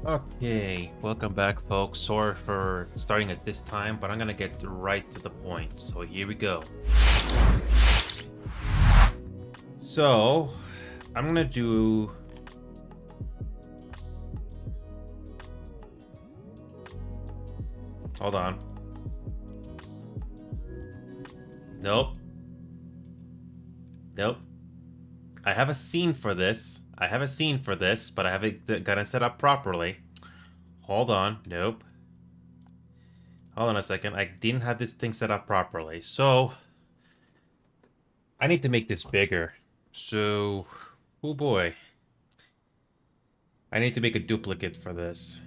Okay, welcome back, folks. Sorry for starting at this time, but I'm gonna get right to the point. So here we go. So, I'm gonna do. Hold on. Nope. Nope. I have a scene for this. But I haven't got it set up properly. Hold on. Nope. Hold on a second. I didn't have this thing set up properly. So, I need to make this bigger. So, oh boy. I need to make a duplicate for this.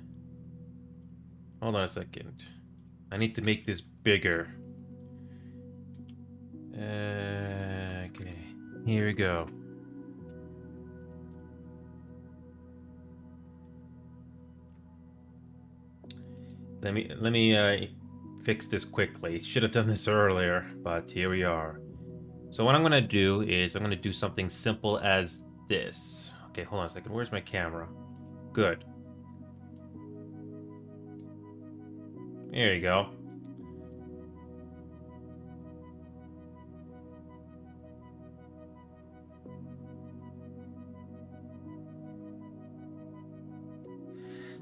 Hold on a second. I need to make this bigger. Okay. Here we go. Let me fix this quickly. Should have done this earlier, but here we are. So what I'm gonna do is I'm gonna do something simple as this. Okay, hold on a second. Where's my camera? Good. There you go.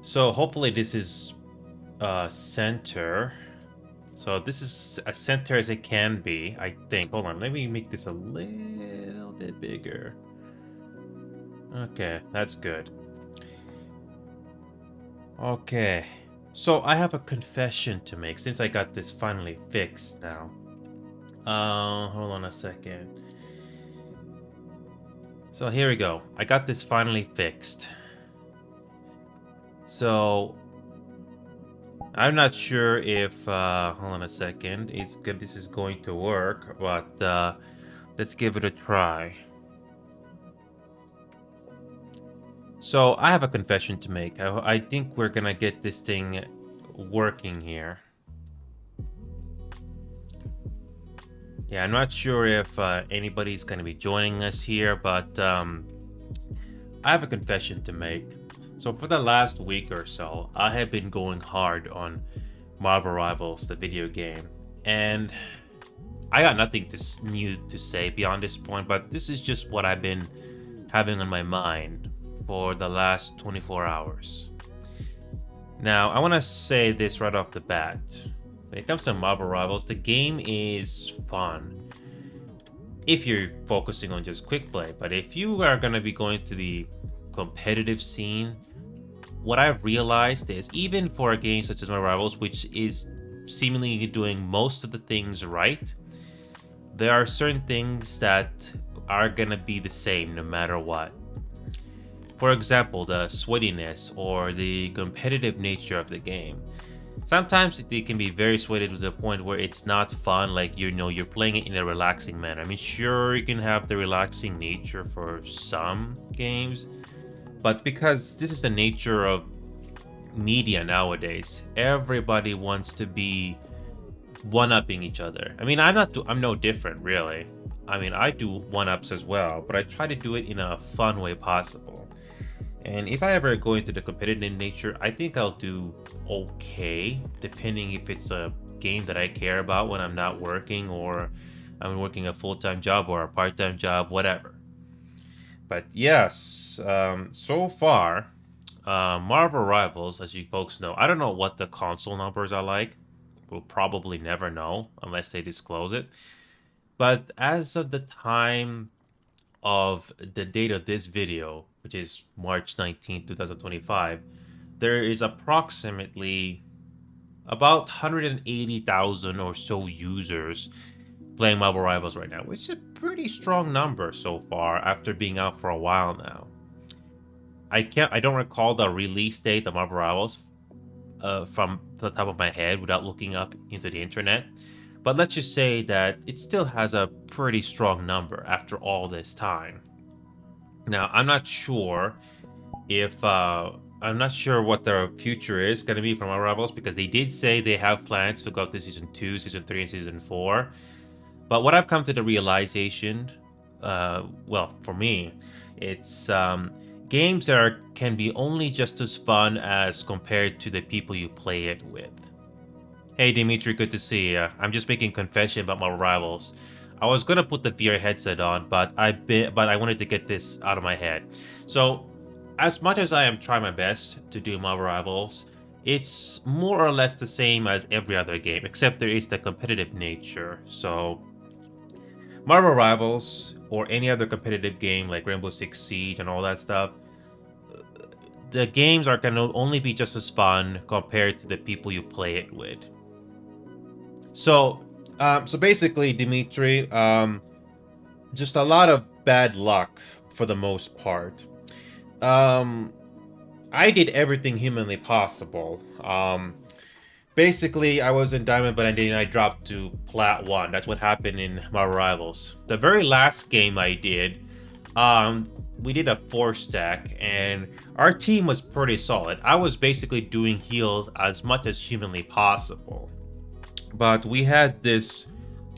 So hopefully this is center. So this is as center as it can be, I think. Hold on, let me make this a little bit bigger. Okay, that's good. Okay, so I have a confession to make since I got this finally fixed now. Hold on a second. So here we go. I got this finally fixed. So I'm not sure if hold on a second. It's good. This is going to work, but let's give it a try. So I have a confession to make. I think we're gonna get this thing working here. Yeah, I'm not sure if anybody's gonna be joining us here, but I have a confession to make. So for the last week or so, I have been going hard on Marvel Rivals, the video game, and I got nothing new to say beyond this point. But this is just what I've been having on my mind for the last 24 hours. Now, I want to say this right off the bat. When it comes to Marvel Rivals, the game is fun if you're focusing on just quick play. But if you are going to be going to the competitive scene, what I've realized is even for a game such as Marvel Rivals, which is seemingly doing most of the things right, there are certain things that are going to be the same no matter what. For example, the sweatiness or the competitive nature of the game. Sometimes it can be very sweaty to the point where it's not fun, like you're playing it in a relaxing manner. I mean, sure, you can have the relaxing nature for some games, but because this is the nature of media nowadays, everybody wants to be one-upping each other. I mean, I'm no different, really. I mean, I do one-ups as well, but I try to do it in a fun way possible. And if I ever go into the competitive nature, I think I'll do okay, depending if it's a game that I care about when I'm not working or I'm working a full-time job or a part-time job, whatever. But yes, so far, Marvel Rivals, as you folks know, I don't know what the console numbers are like. We'll probably never know unless they disclose it. But as of the time of the date of this video, which is March 19th, 2025, there is approximately about 180,000 or so users playing Marvel Rivals right now, which is a pretty strong number so far after being out for a while now. I don't recall the release date of Marvel Rivals from the top of my head without looking up into the internet. But let's just say that it still has a pretty strong number after all this time. Now, I'm not sure what their future is going to be from our Rivals because they did say they have plans to go up to season 2, season 3, and season 4. But what I've come to the realization, well, for me, it's games are can be only just as fun as compared to the people you play it with. Hey Dimitri, good to see you. I'm just making confession about my rivals. I was gonna put the VR headset on, but I wanted to get this out of my head. So, as much as I am trying my best to do Marvel Rivals, it's more or less the same as every other game, except there is the competitive nature. So, Marvel Rivals or any other competitive game like Rainbow Six Siege and all that stuff, the games are gonna only be just as fun compared to the people you play it with. So basically, Dimitri, just a lot of bad luck for the most part. Um, I did everything humanly possible. Basically, I was in Diamond, but then I dropped to Plat 1. That's what happened in my Rivals. The very last game I did, we did a 4-stack, and our team was pretty solid. I was basically doing heals as much as humanly possible. But we had this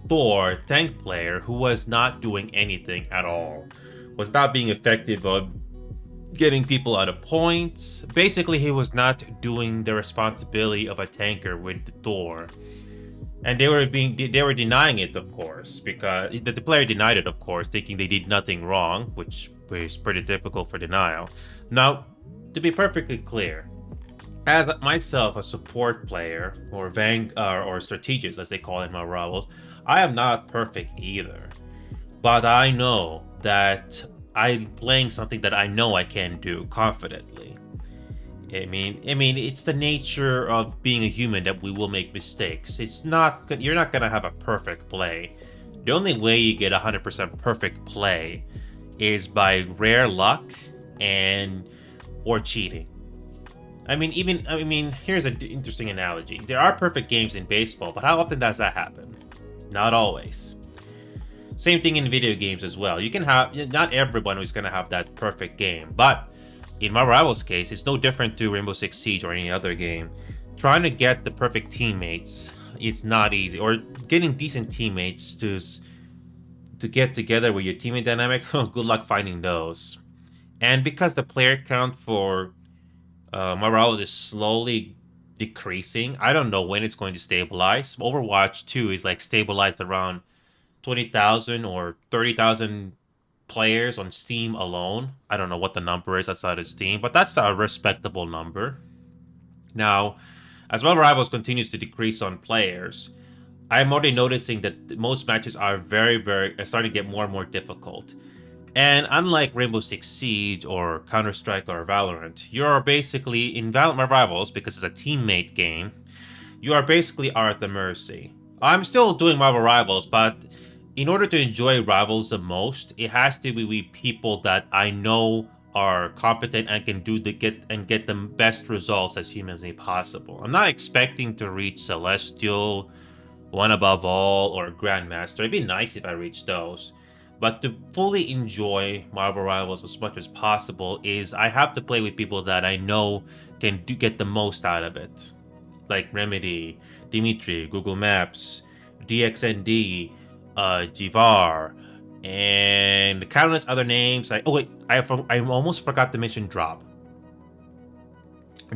Thor tank player who was not doing anything at all, was not being effective of getting people out of points. Basically, he was not doing the responsibility of a tanker with Thor, and they were denying it, of course, because the player denied it, of course, thinking they did nothing wrong, which is pretty typical for denial. Now, to be perfectly clear, as myself, a support player or or strategist, as they call it in my rivals, I am not perfect either. But I know that I'm playing something that I know I can do confidently. I mean, it's the nature of being a human that we will make mistakes. You're not gonna have a perfect play. The only way you get 100% perfect play is by rare luck or cheating. Here's an interesting analogy. There are perfect games in baseball, but how often does that happen? Not always. Same thing in video games as well. Not everyone is going to have that perfect game, but in my rival's case, it's no different to Rainbow Six Siege or any other game. Trying to get the perfect teammates, it's not easy. Or getting decent teammates to get together with your teammate dynamic, good luck finding those. And because the player count for Morales is slowly decreasing. I don't know when it's going to stabilize. Overwatch 2 is like stabilized around 20,000 or 30,000 players on Steam alone. I don't know what the number is outside of Steam, but that's a respectable number. Now, as Marvel Rivals continues to decrease on players, I'm already noticing that most matches are are starting to get more and more difficult. And unlike Rainbow Six Siege or Counter-Strike or Valorant, you're basically in Valorant Rivals, because it's a teammate game, you are basically at the mercy. I'm still doing Marvel Rivals, but in order to enjoy Rivals the most, it has to be with people that I know are competent and can get the best results as humanly possible. I'm not expecting to reach Celestial, One Above All, or Grandmaster. It'd be nice if I reached those. But to fully enjoy Marvel Rivals as much as possible is I have to play with people that I know can get the most out of it. Like Remedy, Dimitri, Google Maps, DXND, Jivar, and countless other names. I almost forgot to mention Drop.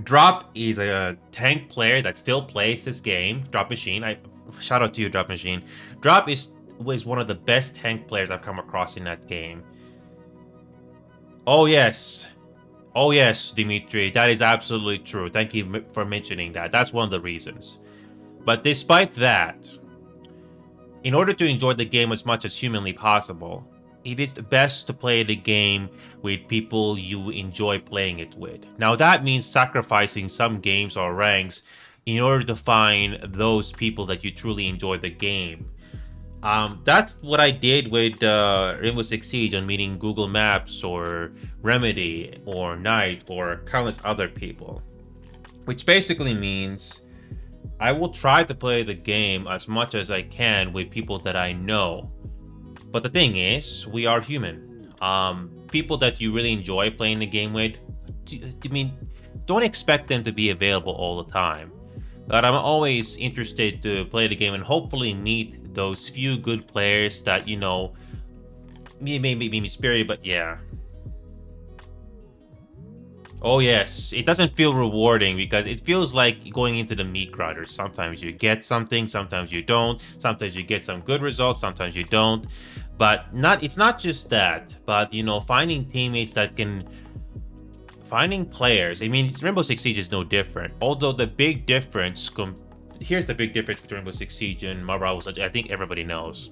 Drop is a tank player that still plays this game. Drop Machine. Shout out to you, Drop Machine. Drop was one of the best tank players I've come across in that game. Oh yes, Dimitri, that is absolutely true. Thank you for mentioning that. That's one of the reasons. But despite that, in order to enjoy the game as much as humanly possible, it is best to play the game with people you enjoy playing it with. Now that means sacrificing some games or ranks in order to find those people that you truly enjoy the game. That's what I did with Rainbow Six Siege on meeting Google Maps or Remedy or Knight or countless other people. Which basically means I will try to play the game as much as I can with people that I know. But the thing is, we are human. People that you really enjoy playing the game with, don't expect them to be available all the time. But I'm always interested to play the game and hopefully meet those few good players that, maybe spirited, but yeah. Oh yes, it doesn't feel rewarding because it feels like going into the meat grinder. Sometimes you get something, sometimes you don't. Sometimes you get some good results, sometimes you don't. But not it's not just that, but finding teammates that can finding players. I mean, Rainbow Six Siege is no different. Although the big difference here's the big difference between Rainbow Six Siege and Marvel Rivals, I think everybody knows.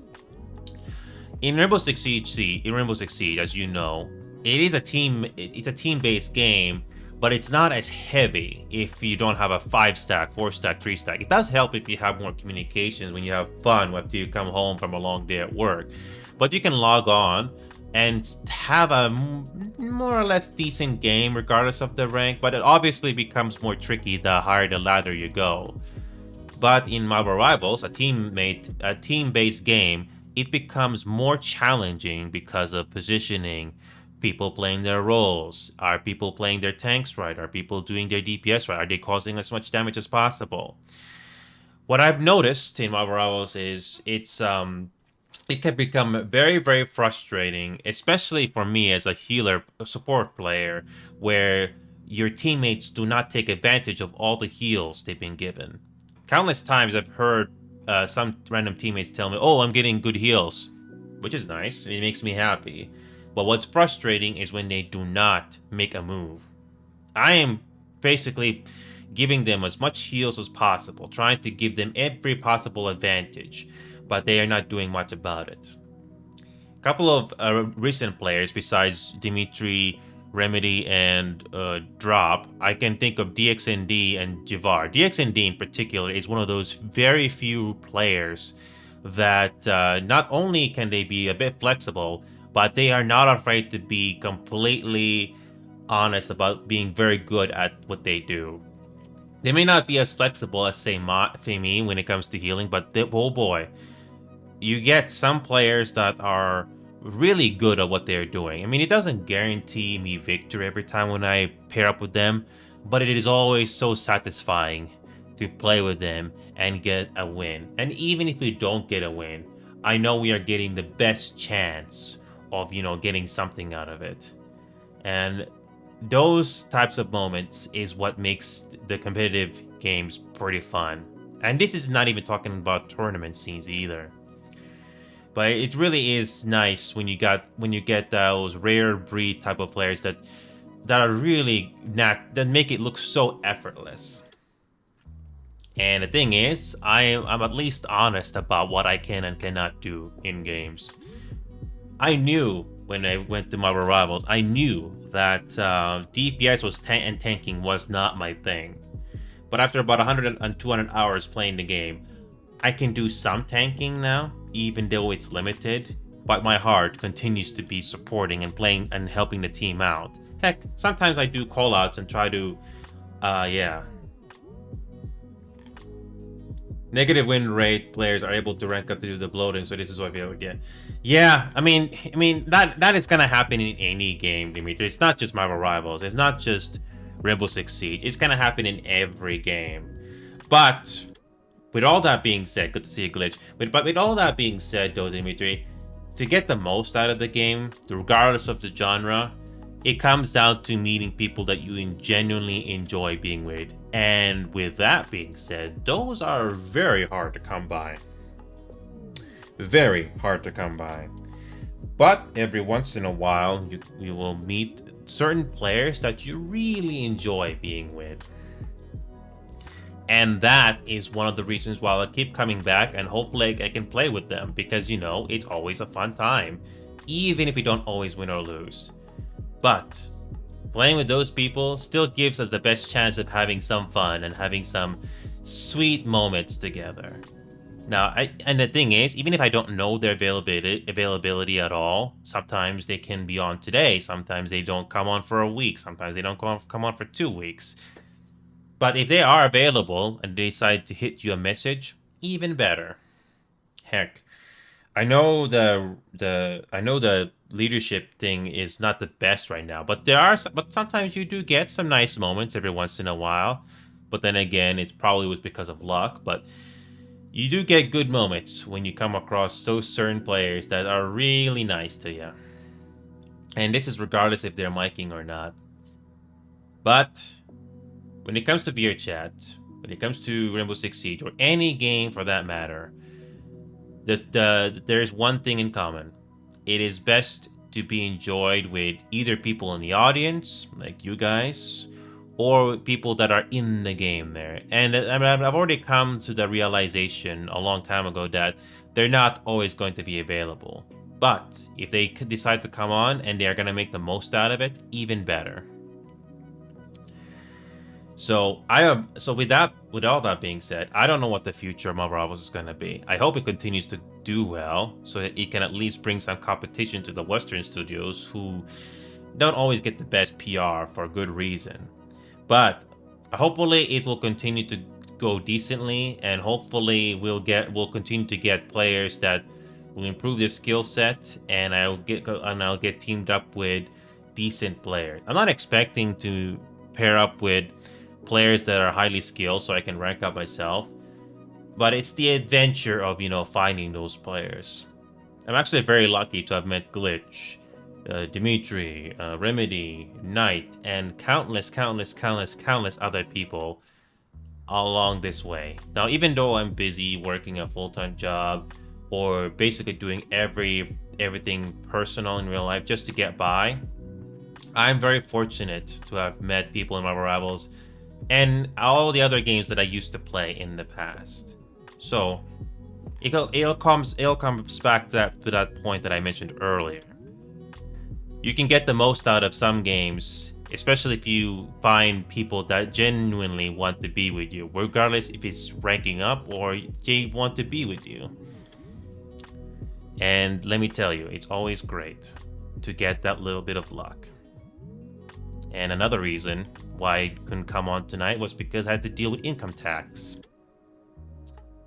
In Rainbow Six Siege, as you know, it's a team-based game, but it's not as heavy if you don't have a 5-stack, 4-stack, 3-stack. It does help if you have more communications when you have fun after you come home from a long day at work. But you can log on and have a more or less decent game regardless of the rank, but it obviously becomes more tricky the higher the ladder you go. But in Marvel Rivals, a team-based game, it becomes more challenging because of positioning, people playing their roles. Are people playing their tanks right? Are people doing their DPS right? Are they causing as much damage as possible? What I've noticed in Marvel Rivals is it can become very, very frustrating, especially for me as a healer, a support player, where your teammates do not take advantage of all the heals they've been given. Countless times I've heard some random teammates tell me, "Oh, I'm getting good heals," which is nice. It makes me happy. But what's frustrating is when they do not make a move. I am basically giving them as much heals as possible, trying to give them every possible advantage, but they are not doing much about it. A couple of recent players, besides Dimitri, Remedy, and Drop, I can think of DXND and Javar. DXND in particular is one of those very few players that not only can they be a bit flexible, but they are not afraid to be completely honest about being very good at what they do. They may not be as flexible as, say, me when it comes to healing, but oh boy, you get some players that are really good at what they're doing. I mean, it doesn't guarantee me victory every time when I pair up with them, but it is always so satisfying to play with them and get a win. And even if we don't get a win, I know we are getting the best chance of, getting something out of it. And those types of moments is what makes the competitive games pretty fun. And this is not even talking about tournament scenes either. But it really is nice when you get those rare breed type of players that are really not that make it look so effortless. And the thing is, I'm at least honest about what I can and cannot do in games. I knew when I went to Marvel Rivals, I knew that DPS and tanking was not my thing. But after about 100 and 200 hours playing the game, I can do some tanking now, even though it's limited. But my heart continues to be supporting and playing and helping the team out. Heck, sometimes I do callouts and try to, yeah. Negative win rate players are able to rank up to do the bloating, so this is what I feel again. Yeah, I mean that is gonna happen in any game, Dimitri. It's not just Marvel Rivals. It's not just Rainbow Six Siege. It's gonna happen in every game. But with all that being said, good to see a glitch. But with all that being said, though, Dimitri, to get the most out of the game, regardless of the genre, it comes down to meeting people that you genuinely enjoy being with. And with that being said, those are very hard to come by. Very hard to come by. But every once in a while, you will meet certain players that you really enjoy being with. And that is one of the reasons why I keep coming back, and hopefully I can play with them because, it's always a fun time, even if we don't always win or lose. But playing with those people still gives us the best chance of having some fun and having some sweet moments together. Now, and the thing is, even if I don't know their availability at all, sometimes they can be on today, sometimes they don't come on for a week, sometimes they don't come on for 2 weeks. But if they are available and they decide to hit you a message, even better. Heck, I know the leadership thing is not the best right now, but but sometimes you do get some nice moments every once in a while. But then again, it probably was because of luck, but you do get good moments when you come across certain players that are really nice to you. And this is regardless if they're miking or not. But when it comes to VRChat, when it comes to Rainbow Six Siege, or any game for that matter, that there's one thing in common. It is best to be enjoyed with either people in the audience, like you guys, or people that are in the game there. And I mean, I've already come to the realization a long time ago that they're not always going to be available. But if they decide to come on and they're going to make the most out of it, even better. So with all that being said, I don't know what the future of Marvel Rivals is gonna be. I hope it continues to do well, so that it can at least bring some competition to the Western studios who don't always get the best PR for good reason. But hopefully it will continue to go decently, and hopefully we'll continue to get players that will improve their skill set, and I'll get teamed up with decent players. I'm not expecting to pair up with players that are highly skilled so I can rank up myself. But it's the adventure of, finding those players. I'm actually very lucky to have met Glitch, Dimitri, Remedy, Knight, and countless other people along this way. Now, even though I'm busy working a full-time job or basically doing everything personal in real life just to get by, I'm very fortunate to have met people in Marvel Rivals and all the other games that I used to play in the past. So it comes back to that point that I mentioned earlier. You can get the most out of some games, especially if you find people that genuinely want to be with you, regardless if it's ranking up or they want to be with you. And let me tell you, it's always great to get that little bit of luck. And another reason why I couldn't come on tonight was because I had to deal with income tax.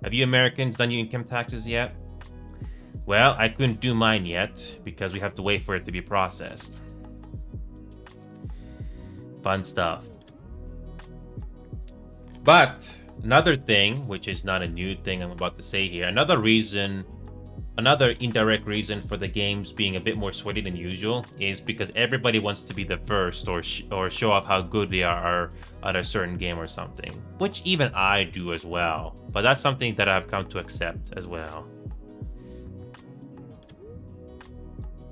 Have you Americans done your income taxes yet? Well, I couldn't do mine yet because we have to wait for it to be processed. Fun stuff. But another thing, which is not a new thing I'm about to say here, another indirect reason for the games being a bit more sweaty than usual is because everybody wants to be the first or show off how good they are at a certain game or something, which even I do as well. But that's something that I've come to accept as well.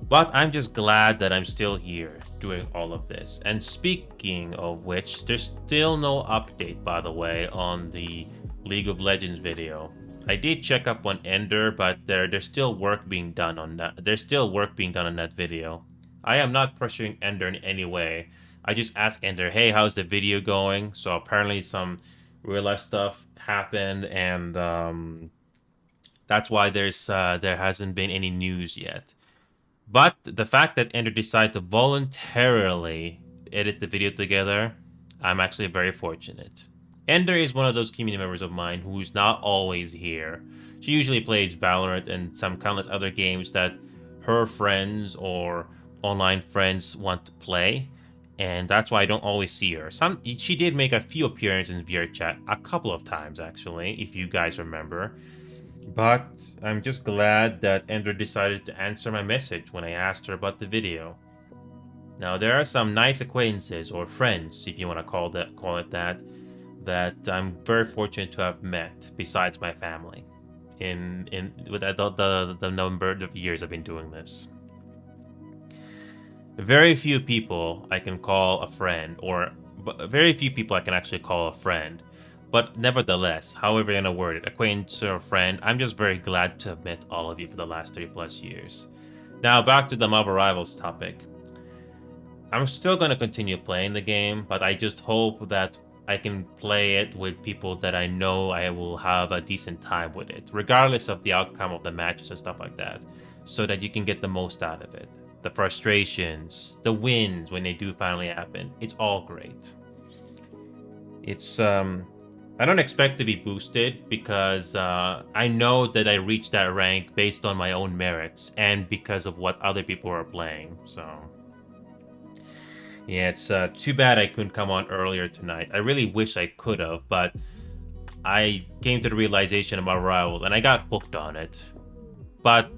But I'm just glad that I'm still here doing all of this. And speaking of which, there's still no update, by the way, on the League of Legends video. I did check up on Ender, but there's still work being done on that. There's still work being done on that video. I am not pressuring Ender in any way. I just asked Ender, hey, how's the video going? So apparently some real life stuff happened, and that's why there hasn't been any news yet. But the fact that Ender decided to voluntarily edit the video together, I'm actually very fortunate. Ender is one of those community members of mine who's not always here. She usually plays Valorant and some countless other games that her friends or online friends want to play, and that's why I don't always see her. She did make a few appearances in VRChat, a couple of times actually, if you guys remember. But I'm just glad that Ender decided to answer my message when I asked her about the video. Now, there are some nice acquaintances or friends, if you want to call it that I'm very fortunate to have met besides my family with the number of years I've been doing this. Very few people I can call a friend, or very few people I can actually call a friend. But nevertheless, however you're gonna word it, acquaintance or friend, I'm just very glad to have met all of you for the last 3+ years. Now back to the Marvel Rivals topic. I'm still gonna continue playing the game, but I just hope that I can play it with people that I know I will have a decent time with it, regardless of the outcome of the matches and stuff like that, so that you can get the most out of it. The frustrations, the wins when they do finally happen, it's all great. I don't expect to be boosted because I know that I reached that rank based on my own merits and because of what other people are playing, so... Yeah, it's too bad I couldn't come on earlier tonight. I really wish I could have, but I came to the realization of my rivals and I got hooked on it. But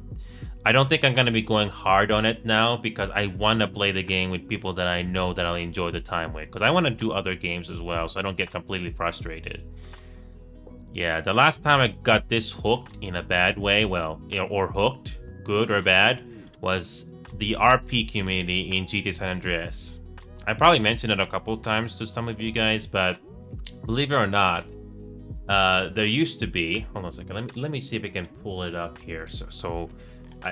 I don't think I'm gonna be going hard on it now because I want to play the game with people that I know that I'll enjoy the time with. Because I want to do other games as well, so I don't get completely frustrated. Yeah, the last time I got this hooked in a bad way, well, or hooked, good or bad, was the RP community in GT San Andreas. I probably mentioned it a couple times to some of you guys, but believe it or not, there used to be. Hold on a second. Let me see if I can pull it up here, so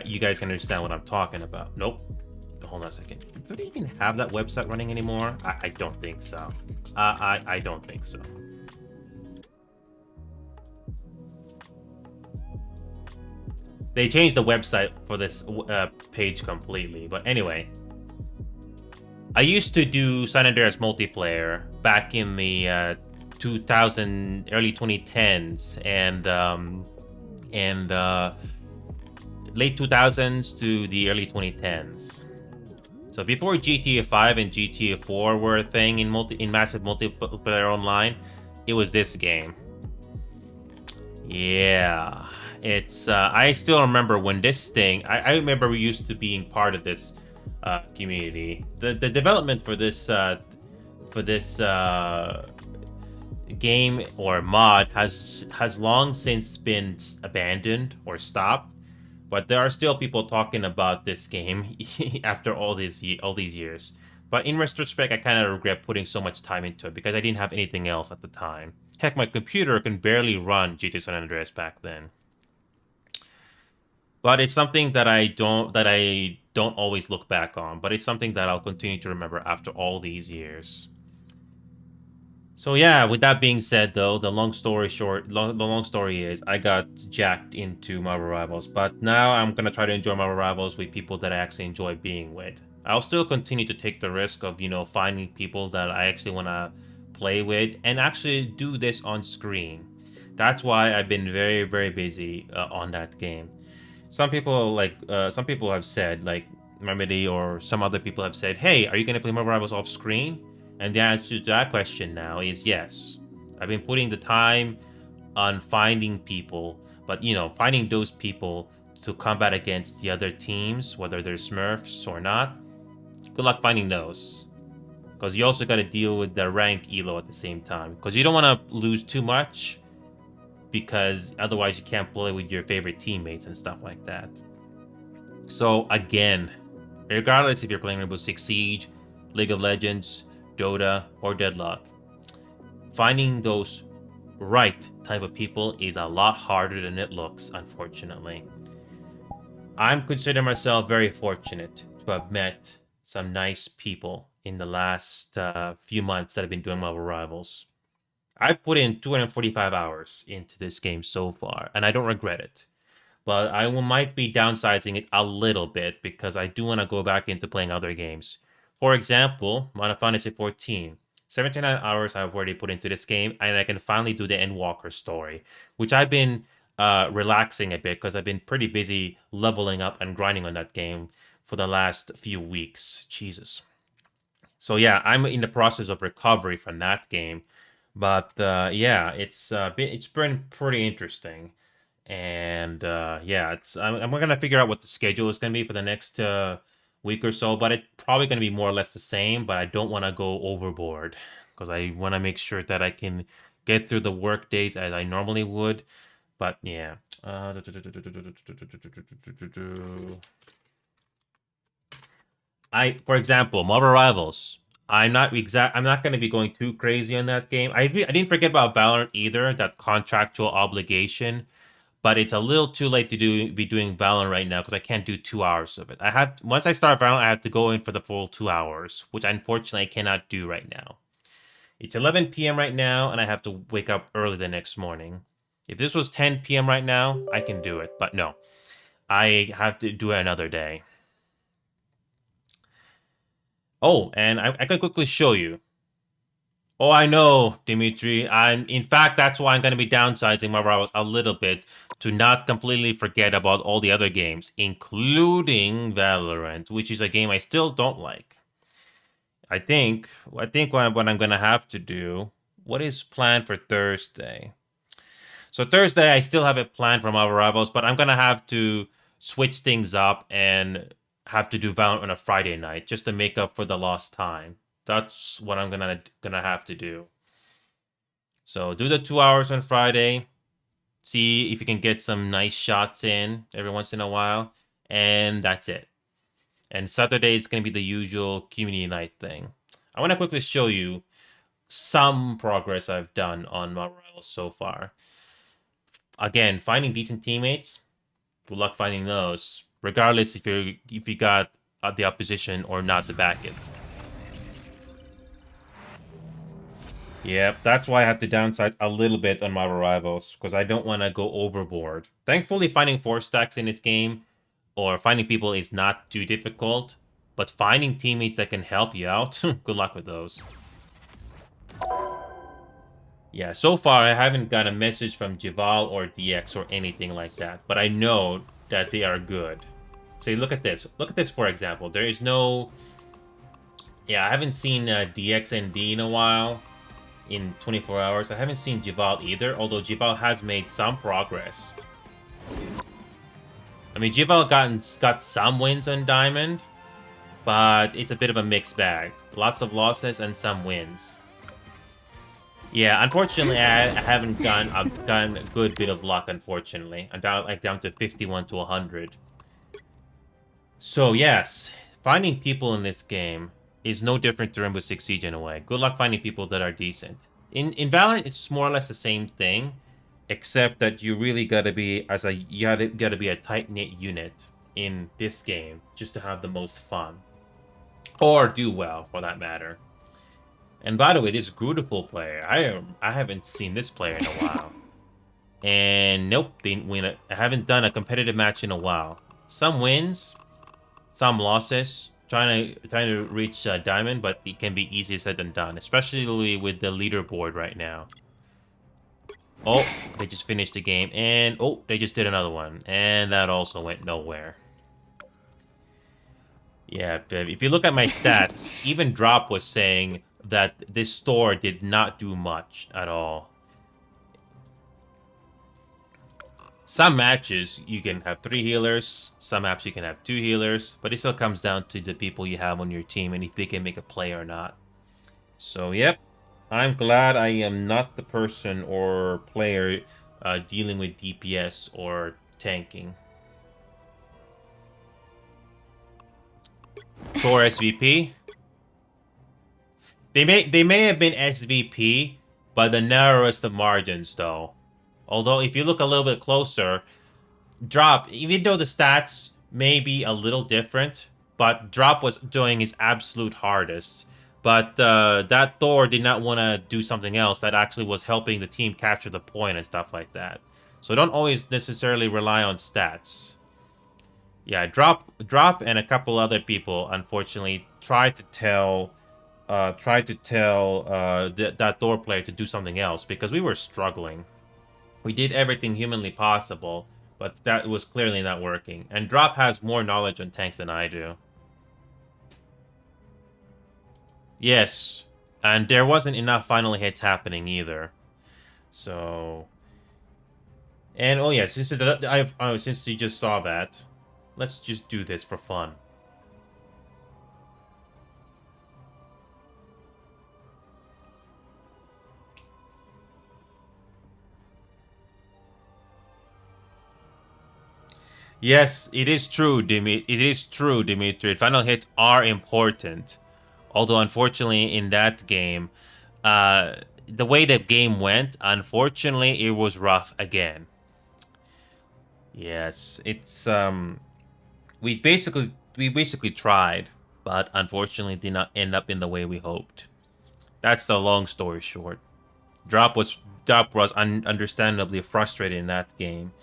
you guys can understand what I'm talking about. Nope. Hold on a second. Do they even have that website running anymore? I don't think so. I don't think so. They changed the website for this page completely. But anyway, I used to do San Andreas multiplayer back in the 2000 early 2010s and late 2000s to the early 2010s. So before GTA 5 and GTA 4 were a thing in massive multiplayer online, it was this game. Yeah, it's I still remember when this thing. I remember we used to being part of this community. The development for this game or mod has long since been abandoned or stopped, but there are still people talking about this game after all these years. But in retrospect, I kind of regret putting so much time into it because I didn't have anything else at the time. Heck, my computer can barely run GTA San Andreas back then. But it's something that I don't always look back on, but it's something that I'll continue to remember after all these years. So yeah, with that being said, though, the long story short, the long story is I got jacked into Marvel Rivals, but now I'm gonna try to enjoy Marvel Rivals with people that I actually enjoy being with. I'll still continue to take the risk of finding people that I actually want to play with and actually do this on screen. That's why I've been very very busy on that game. Some people have said like Remedy or some other people have said, "Hey, are you gonna play Marvel Rivals off screen?" And the answer to that question now is yes. I've been putting the time on finding people, but finding those people to combat against the other teams, whether they're Smurfs or not. Good luck finding those. Because you also got to deal with the rank elo at the same time. Because you don't want to lose too much, because otherwise you can't play with your favorite teammates and stuff like that. So again, regardless if you're playing Rainbow Six Siege, League of Legends, Dota, or Deadlock, finding those right type of people is a lot harder than it looks, unfortunately. I'm considering myself very fortunate to have met some nice people in the last few months that I've been doing Marvel Rivals. I've put in 245 hours into this game so far, and I don't regret it. But might be downsizing it a little bit because I do want to go back into playing other games. For example, Final Fantasy 14. 79 hours I've already put into this game, and I can finally do the Endwalker story, which I've been relaxing a bit because I've been pretty busy leveling up and grinding on that game for the last few weeks. Jesus. So yeah, I'm in the process of recovery from that game, but yeah, it's been pretty interesting, and yeah, I'm gonna figure out what the schedule is gonna be for the next week or so, but it's probably gonna be more or less the same. But I don't want to go overboard because I want to make sure that I can get through the work days as I normally would. But yeah. For example, Marvel Rivals. I'm not going to be going too crazy on that game. I didn't forget about Valorant either. That contractual obligation, but it's a little too late to be doing Valorant right now because I can't do 2 hours of it. Once I start Valorant, I have to go in for the full 2 hours, which unfortunately I cannot do right now. It's 11 p.m. right now, and I have to wake up early the next morning. If this was 10 p.m. right now, I can do it, but no, I have to do it another day. Oh, and I can quickly show you. Oh, I know, Dimitri. In fact, that's why I'm going to be downsizing my Rivals a little bit to not completely forget about all the other games, including Valorant, which is a game I still don't like. I think what I'm going to have to do. What is planned for Thursday? So Thursday, I still have it planned for my Rivals, but I'm going to have to switch things up and have to do Valorant on a Friday night just to make up for the lost time. That's what I'm gonna have to do. So do the 2 hours on Friday. See if you can get some nice shots in every once in a while, and that's it. And Saturday is gonna be the usual community night thing. I want to quickly show you some progress I've done on my rivals so far. Again, finding decent teammates. Good luck finding those, regardless if you got the opposition or not to back it. Yep, that's why I have to downsize a little bit on my rivals, because I don't want to go overboard. Thankfully, finding 4 stacks in this game, or finding people is not too difficult, but finding teammates that can help you out, good luck with those. Yeah, so far I haven't got a message from Jival or DX or anything like that, but I know that they are good. Say, look at this. Look at this, for example. There is no... Yeah, I haven't seen DX and D in a while, in 24 hours. I haven't seen Jival either, although Jival has made some progress. I mean, Jival got some wins on Diamond, but it's a bit of a mixed bag. Lots of losses and some wins. Yeah, unfortunately, I haven't gotten a good bit of luck, unfortunately. I'm down to 51 to 100. So, yes, finding people in this game is no different to Rainbow Six Siege in a way. Good luck finding people that are decent. In Valorant, it's more or less the same thing, except that you really gotta be gotta be a tight-knit unit in this game just to have the most fun. Or do well, for that matter. And by the way, this Beautiful player, I haven't seen this player in a while. And nope, didn't win it. I haven't done a competitive match in a while. Some wins, some losses. Trying to reach Diamond, but it can be easier said than done, especially with the leaderboard right now. Oh, they just finished the game, and oh, they just did another one, and that also went nowhere. Yeah, if you look at my stats, even Drop was saying that this store did not do much at all. Some matches, you can have 3 healers. Some maps, you can have 2 healers. But it still comes down to the people you have on your team and if they can make a play or not. So, yep. I'm glad I am not the person or player dealing with DPS or tanking. Tor SVP. They may have been SVP by the narrowest of margins, though. Although, if you look a little bit closer, Drop, even though the stats may be a little different, but Drop was doing his absolute hardest. But that Thor did not want to do something else that actually was helping the team capture the point and stuff like that. So don't always necessarily rely on stats. Yeah, Drop and a couple other people, unfortunately, tried to tell that Thor player to do something else because we were struggling. We did everything humanly possible, but that was clearly not working. And Drop has more knowledge on tanks than I do. Yes, and there wasn't enough final hits happening either. So, and oh yeah, since you just saw that, let's just do this for fun. Yes, it is true, It is true, Dimitri. Final hits are important. Although, unfortunately, in that game, the way the game went, unfortunately, it was rough again. Yes, it's we basically tried, but unfortunately did not end up in the way we hoped. That's the long story short. Drop was understandably frustrated in that game.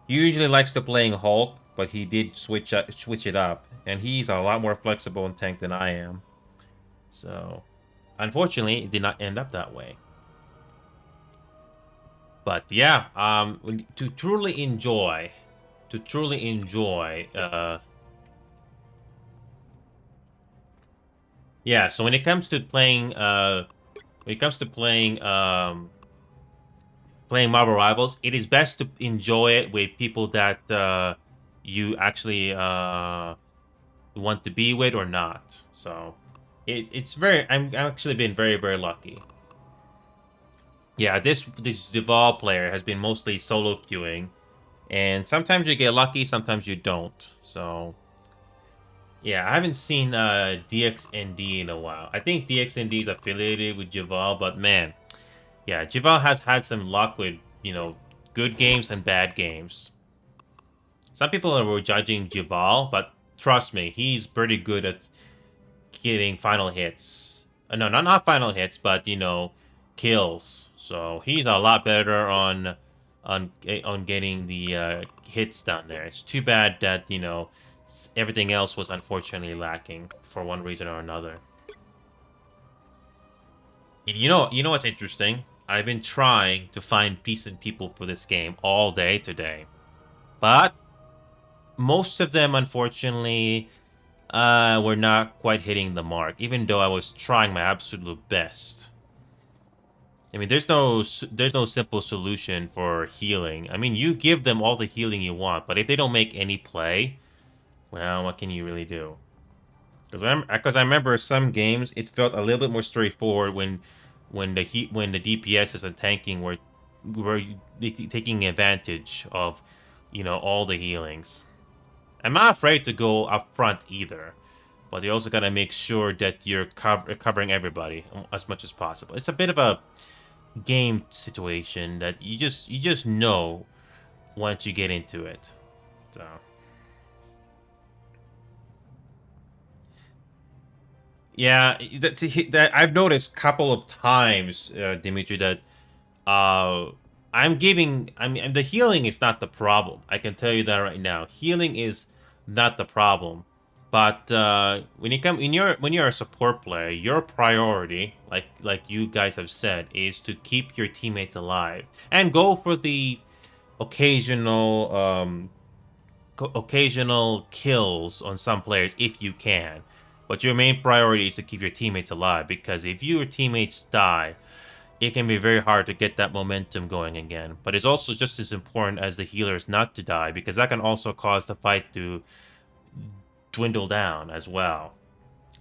He usually likes to playing Hulk, but he did switch it up, and he's a lot more flexible in tank than I am. So, unfortunately, it did not end up that way. But yeah, to truly enjoy, yeah. So when it comes to playing, playing Marvel Rivals, it is best to enjoy it with people that you actually want to be with or not. So it's very. I'm actually been very very lucky. Yeah, this Duval player has been mostly solo queuing, and sometimes you get lucky, sometimes you don't. So yeah, I haven't seen DXND in a while. I think DXND is affiliated with Duval, but man, yeah, Duval has had some luck with good games and bad games. Some people were judging Duval, but trust me, he's pretty good at getting final hits. No, not final hits, but kills. So he's a lot better on getting the hits done there. It's too bad that everything else was unfortunately lacking for one reason or another. You know what's interesting? I've been trying to find decent people for this game all day today, but most of them, unfortunately, were not quite hitting the mark, even though I was trying my absolute best. I mean, there's no simple solution for healing. I mean, you give them all the healing you want, but if they don't make any play, well, what can you really do? Because I remember some games it felt a little bit more straightforward when the DPS and tanking were taking advantage of all the healings. I'm not afraid to go up front either, but you also gotta make sure that you're covering everybody as much as possible. It's a bit of a game situation that you just know once you get into it. So yeah, that I've noticed a couple of times, Dimitri, that uh, I mean, the healing is not the problem. I can tell you that right now. Healing is not the problem. But when you're a support player, your priority, like you guys have said, is to keep your teammates alive and go for the occasional occasional kills on some players if you can. But your main priority is to keep your teammates alive, because if your teammates die, it can be very hard to get that momentum going again. But it's also just as important as the healers not to die, because that can also cause the fight to dwindle down as well.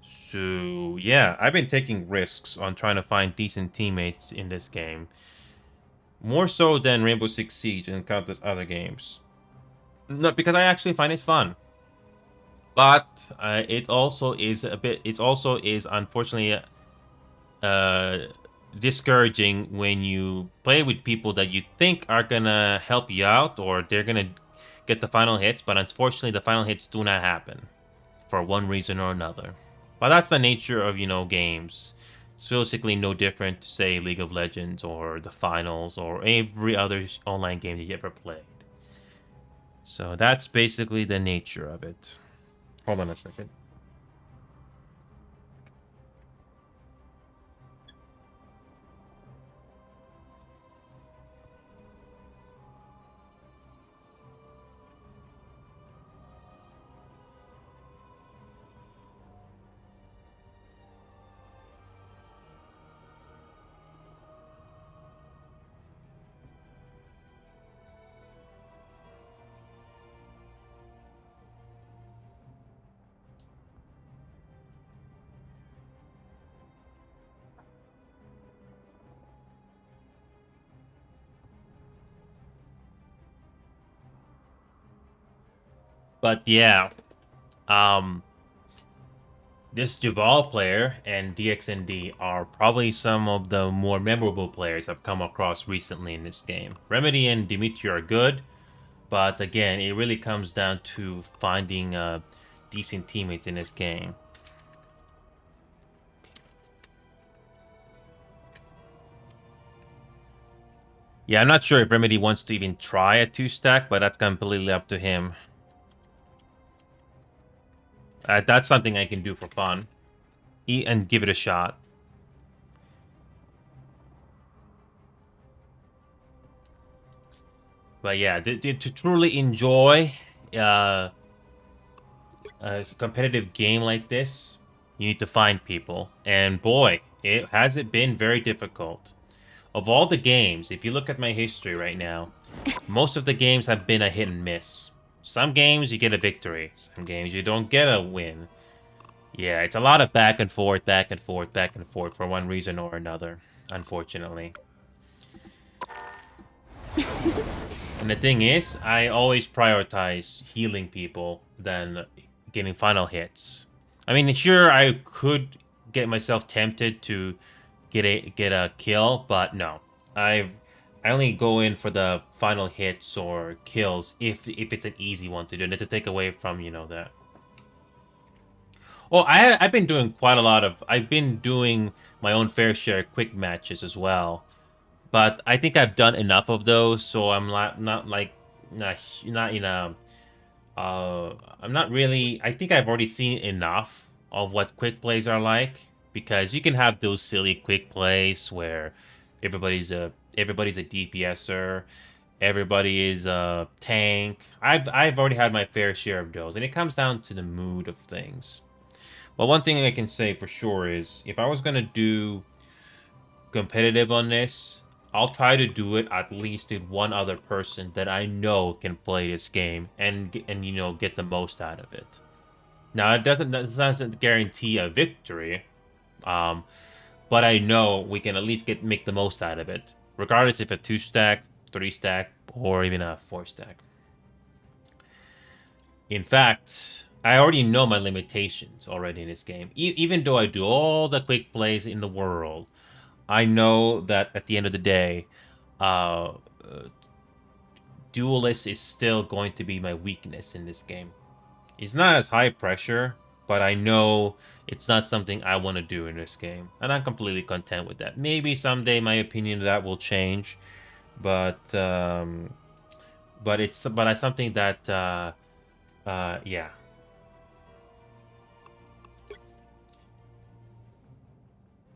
So yeah, I've been taking risks on trying to find decent teammates in this game, more so than Rainbow Six Siege and countless other games. Not because I actually find it fun, but it also is a bit. It also is unfortunately uh, discouraging when you play with people that you think are gonna help you out or they're gonna get the final hits, but unfortunately the final hits do not happen for one reason or another. But that's the nature of games. It's basically no different to say League of Legends or the finals or every other online game that you ever played. So that's basically the nature of it. Hold on a second. But yeah, um, this Duval player and DXND are probably some of the more memorable players I've come across recently in this game. Remedy and Dimitri are good, but again, it really comes down to finding decent teammates in this game. Yeah, I'm not sure if Remedy wants to even try a two-stack, but that's completely up to him. That's something I can do for fun. Eat and give it a shot. But yeah, to truly enjoy uh, a competitive game like this, you need to find people. And boy, it been very difficult. Of all the games, if you look at my history right now, most of the games have been a hit and miss. Some games you get a victory. Some games you don't get a win. Yeah, it's a lot of back and forth, back and forth, back and forth for one reason or another, unfortunately. And the thing is, I always prioritize healing people than getting final hits. I mean, sure, I could get myself tempted to get a kill, but no. I only go in for the final hits or kills if it's an easy one to do, and to take away from, you know, that. Well, I've been doing quite a lot of. I've been doing my own fair share of quick matches as well, but I think I've done enough of those, so I'm not like not in a. I'm not really. I think I've already seen enough of what quick plays are like, because you can have those silly quick plays where everybody's a DPSer, everybody is a tank. I've already had my fair share of those, and it comes down to the mood of things. Well, one thing I can say for sure is if I was gonna do competitive on this, I'll try to do it at least with one other person that I know can play this game and you know, get the most out of it. Now, it doesn't guarantee a victory, but I know we can at least make the most out of it, regardless if a 2-stack, 3-stack, or even a 4-stack. In fact, I already know my limitations already in this game. Even though I do all the quick plays in the world, I know that at the end of the day, Duelist is still going to be my weakness in this game. It's not as high pressure, but I know it's not something I want to do in this game. And I'm completely content with that. Maybe someday my opinion of that will change, but it's something that yeah.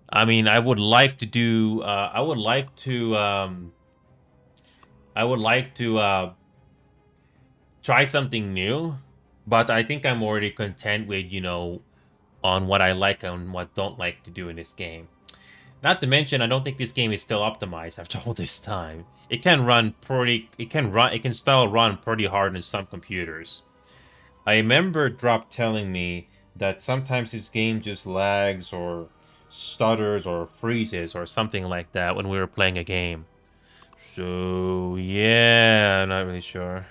I mean, I would like to do. I would like to try something new, but I think I'm already content with, you know, on what I like and what don't like to do in this game. Not to mention, I don't think this game is still optimized after all this time. It can run pretty. It can still run pretty hard in some computers. I remember Drop telling me that sometimes his game just lags or stutters or freezes or something like that when we were playing a game. So, yeah, I'm not really sure.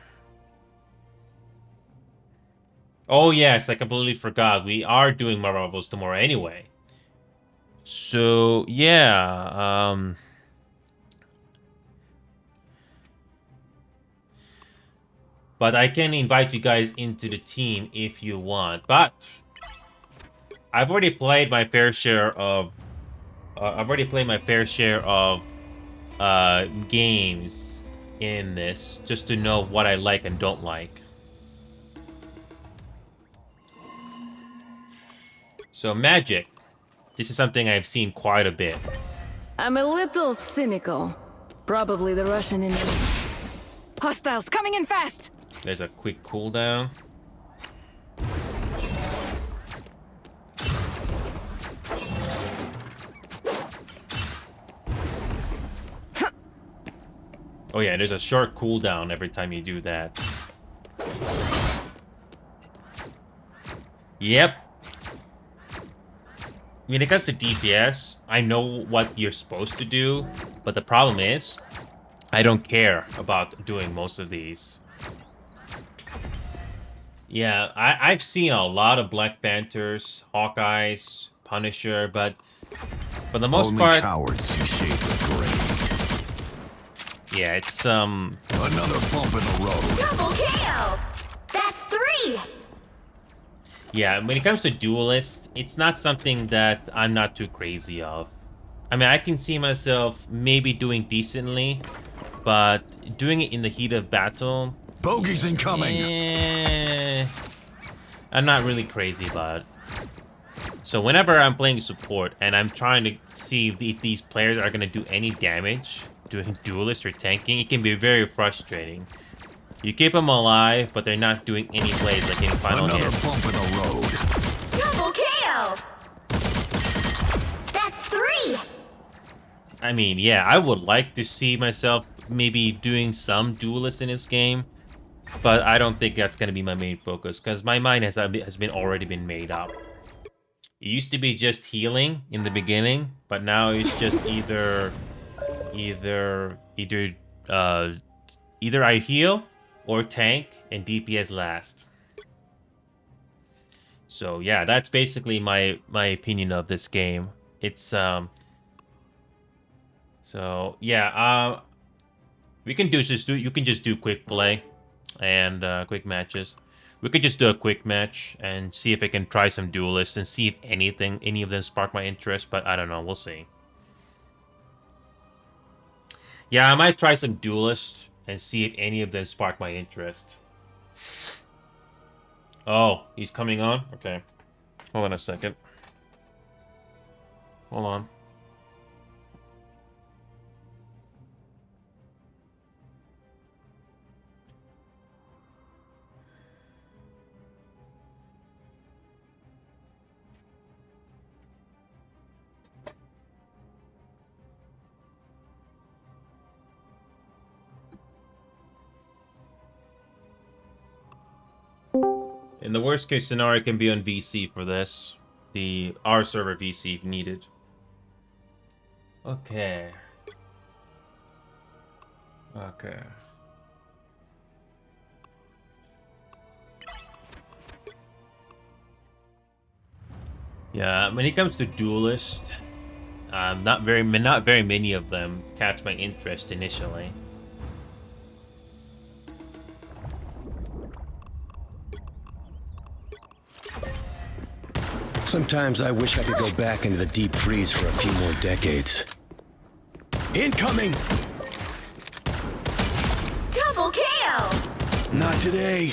Oh, yes, I completely forgot. We are doing Marvels tomorrow anyway. So, yeah, but I can invite you guys into the team if you want. But I've already played my fair share of games in this, just to know what I like and don't like. So magic. This is something I've seen quite a bit. I'm a little cynical. Probably the Russian enemy. Hostiles coming in fast! There's a quick cooldown. Oh yeah, there's a short cooldown every time you do that. Yep. When it comes to DPS, I know what you're supposed to do, but the problem is, I don't care about doing most of these. Yeah, I've seen a lot of Black Panthers, Hawkeyes, Punisher, but for the most part... cowards see shade of gray. Yeah, it's, Another bump in the road. Double kill! That's 3! Yeah, when it comes to Duelist, it's not something that I'm not too crazy of. I mean, I can see myself maybe doing decently, but doing it in the heat of battle... Bogeys incoming! I'm not really crazy about it. So whenever I'm playing support and I'm trying to see if these players are going to do any damage doing Duelist or tanking, it can be very frustrating. You keep them alive, but they're not doing any plays like in final hit. Another bump in the road. Double kill! That's 3! I mean, yeah, I would like to see myself maybe doing some Duelist in this game. But I don't think that's gonna be my main focus because my mind has been already been made up. It used to be just healing in the beginning, but now it's just either I heal or tank and DPS last. So yeah, that's basically my opinion of this game. It's so yeah, you can just do quick play and quick matches. We could just do a quick match and see if I can try some duelists and see if any of them spark my interest, but I don't know, we'll see. Yeah, I might try some duelists and see if any of them spark my interest. Oh, he's coming on? Okay. Hold on a second. Hold on. In the worst case scenario, it can be on VC for this. Our server VC if needed. Okay. Okay. Yeah, when it comes to duelist, not very many of them catch my interest initially. Sometimes I wish I could go back into the deep freeze for a few more decades. Incoming! Double KO! Not today.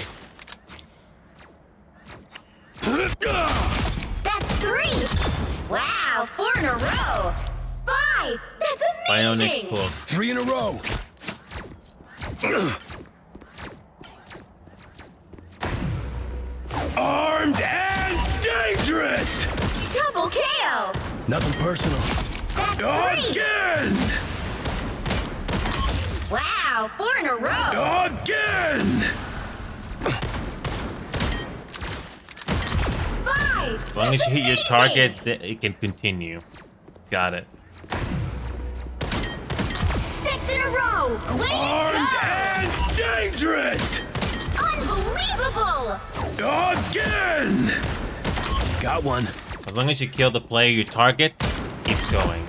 That's 3! Wow, 4 in a row! 5! That's Bionic amazing! pull. 3 in a row. Armed and dangerous! Double KO! Nothing personal. That's 3! Again! Wow, 4 in a row! Again! 5! As long as you hit your target, it can continue. Got it. 6 in a row! Way Armed to go! and dangerous! Unbelievable! Again! Got one. As long as you kill the player you target, keeps going.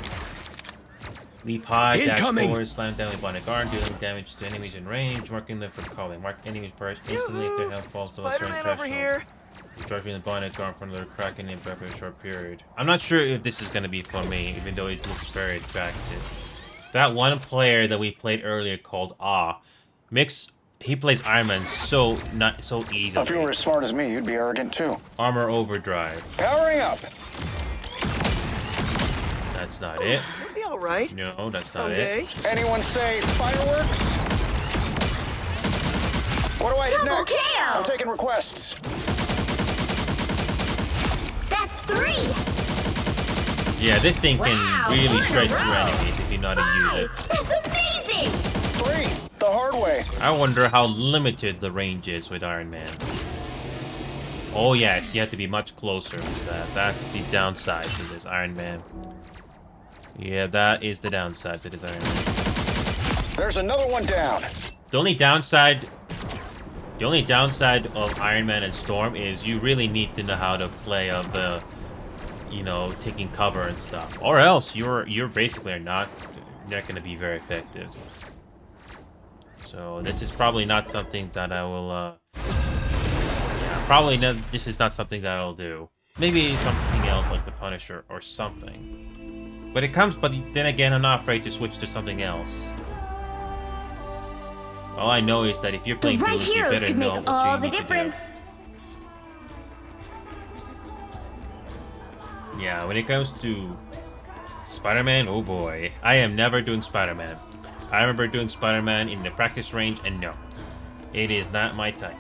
Leap high, Incoming. dash forward, slam down with bionic arm, dealing damage to enemies in range, marking them for calling. Mark enemies burst instantly if their health falls below a certain Spider-Man over threshold. here. Charging the bionic arm from the cracking in for a short period. I'm not sure if this is going to be for me, even though it looks very attractive. That one player that we played earlier called he plays Iron Man so easily. If you were as smart as me, you'd be arrogant too. Armor overdrive. Powering up. That's not it. It'll be all right. No, that's not Someday. it. Anyone say fireworks? What do I hit Double next? KO. I'm taking requests. That's 3! Yeah, this thing can Wow, really look shred through around. enemies if you know how to use it. 5! That's amazing! 3, the hard way. I wonder how limited the range is with Iron Man. Oh yes, you have to be much closer to that. That's the downside to this Iron Man. Yeah, that is the downside to this Iron Man. There's another one down. The only downside of Iron Man and Storm is you really need to know how to play of the, taking cover and stuff, or else you're basically not going to be very effective. So this is probably not something that I will. This is not something that I'll do. Maybe something else like the Punisher or something. But then again, I'm not afraid to switch to something else. All I know is that if you're The playing right duels, you heroes better could know make what all you the need to do. difference. Yeah, when it comes to Spider-Man, oh boy. I am never doing Spider-Man. I remember doing Spider-Man in the practice range, and no. It is not my type.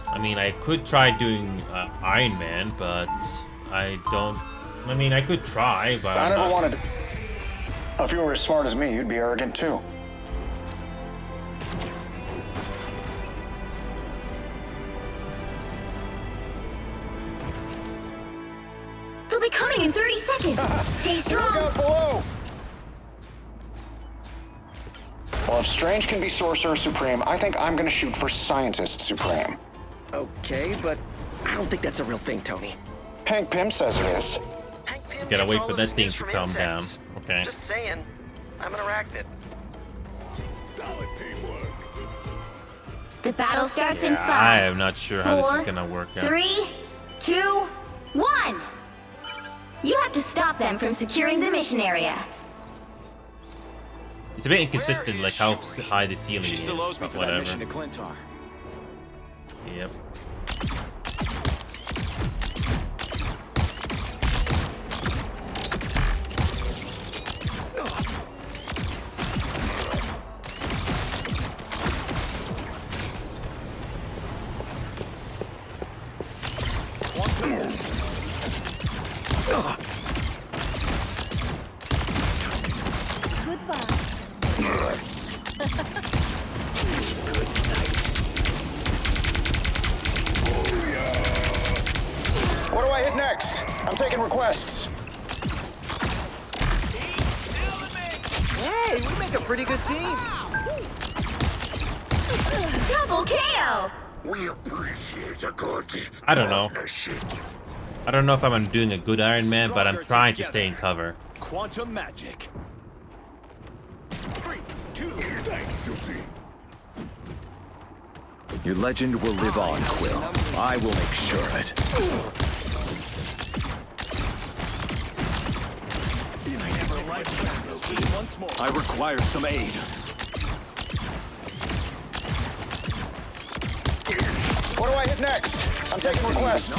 I mean, I could try doing Iron Man, but I don't I mean, I could try, but I I'm never not. wanted to. If you were as smart as me, you'd be arrogant too. They'll be coming in 30 seconds. Stay Look strong. out below! Well, if Strange can be Sorcerer Supreme, I think I'm gonna shoot for Scientist Supreme. Okay, but I don't think that's a real thing, Tony. Hank Pym says it is. Hank Pym Gotta gets wait all for of that his thing news to from calm down. insects. Okay. Just saying. I'm an arachnid. The battle starts in Yeah, 5, I am not sure how this is 4, gonna work out. 3, 2, 1. You have to stop them from securing the mission area. It's a bit inconsistent, like how high the ceiling She is, still owes me but for that whatever. mission to Clintar. Yep. What do I hit next? I'm taking requests. Hey, we make a pretty good team. Double KO. I don't know. I don't know if I'm doing a good Iron Man, but I'm trying to stay in cover. Quantum magic. 3, 2, thanks, Susie. Your legend will live on, Quill. I will make sure of it. Once more. I require some aid. What do I hit next? I'm taking requests.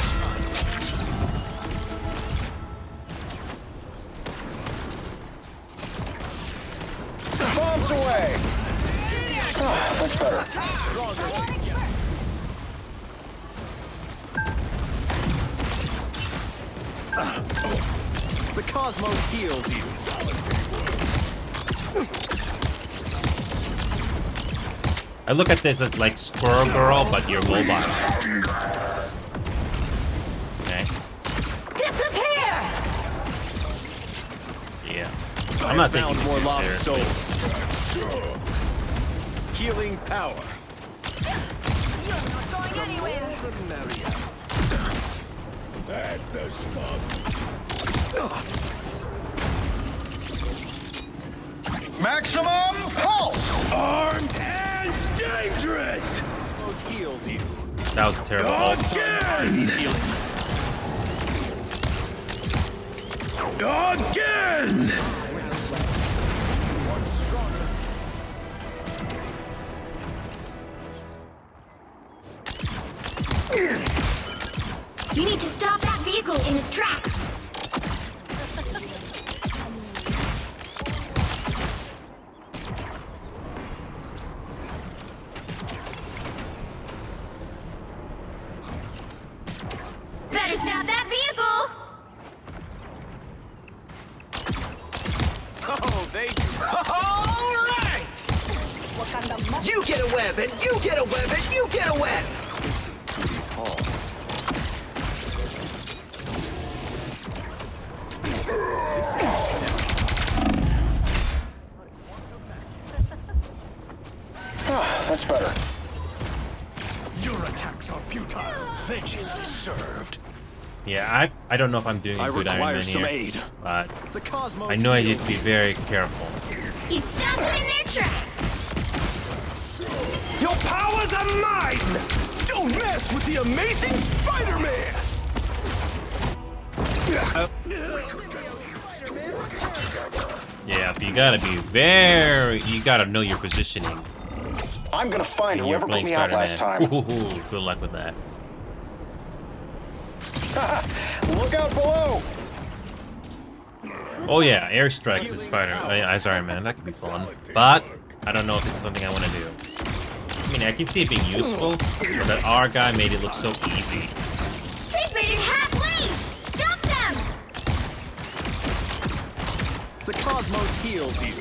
Bombs away! Ah, that's better. The cosmos heals you. I look at this as like Squirrel Girl, but you're robot. Okay. Disappear. Yeah. I'm not taking Found this more too lost seriously. souls. Healing power. You're not going anywhere. That's the stuff. Maximum pulse! Armed and dangerous. Those heals you. That was terrible. Again. Again. You need to stop that vehicle in its tracks. Better stop that vehicle. Oh, they do. All right! You get a web, and you get a web, and you get a web! Ah, that's better. Your attacks are futile. Vengeance is served. Yeah, I don't know if I'm doing a I good Iron require Man some here, aid. but The cosmos I know I need heals to be very careful. You stop them in their tracks. Your powers are mine! Don't mess with the amazing Spider-Man! Yeah, but you gotta know your positioning. I'm gonna find when you're whoever put playing me out last time. Spider-Man. Good luck with that. Look out below! Oh yeah, airstrikes is Iron Man. That could be fun, but I don't know if this is something I want to do. I mean, I can see it being useful, but that R guy made it look so easy. They've made it halfway. Stop them. The cosmos heals you.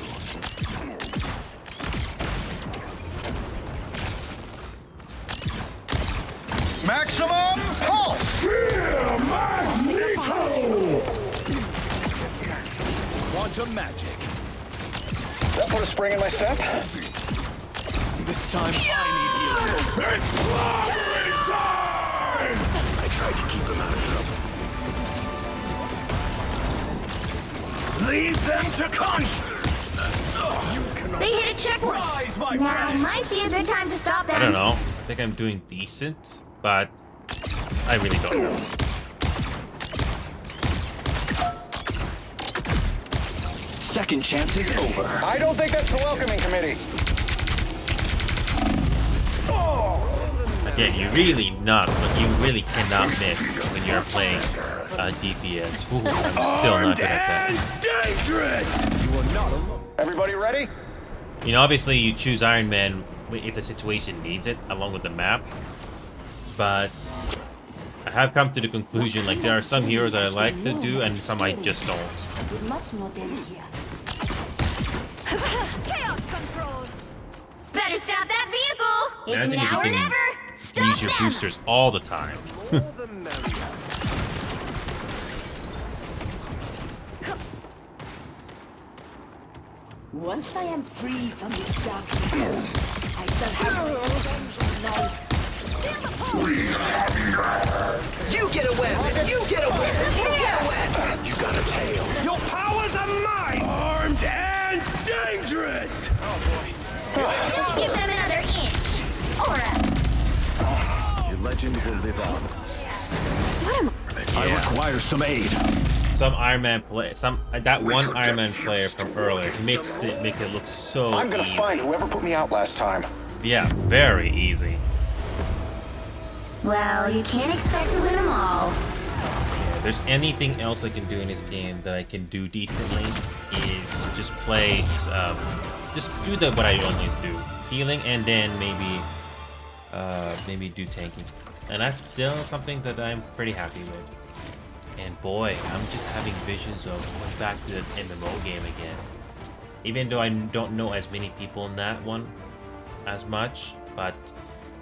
Maximum pulse! Quantum magic. That put a spring in my step. This time I need healing. It's lottery time! I tried to keep him out of trouble. Leave them to conch! They hit a checkpoint. Now might be a good time to stop them. I don't know. I think I'm doing decent, but I really don't know. Second chance is over. I don't think that's the welcoming committee. Again, you really cannot miss when you're playing DPS. Ooh, I'm still not good at that. Dangerous! You are not alone. Everybody ready? You know, obviously you choose Iron Man if the situation needs it, along with the map. But I have come to the conclusion, like, there are some heroes I like to do and some I just don't. We must not end here. Chaos control. Better stop that vehicle. It's Imagine if now you or can never. Stop use your them. boosters all the time. Once I am free from this darkness, I shall have revenge on life. You get a weapon! You get a weapon! You get a weapon! You got a tail. Your powers are mine! Armed and dangerous! Don't give them another inch. Or else. Your legend will live on. What am I require some aid. Some Iron Man play, that one Iron Man player from earlier makes it look so I'm gonna easy. find whoever put me out last time. Yeah, very easy. Well, you can't expect to win them all. If there's anything else I can do in this game that I can do decently is just play, just do what I always do, healing, and then maybe do tanking, and that's still something that I'm pretty happy with. And boy, I'm just having visions of going back to the MMO game again. Even though I don't know as many people in that one as much, but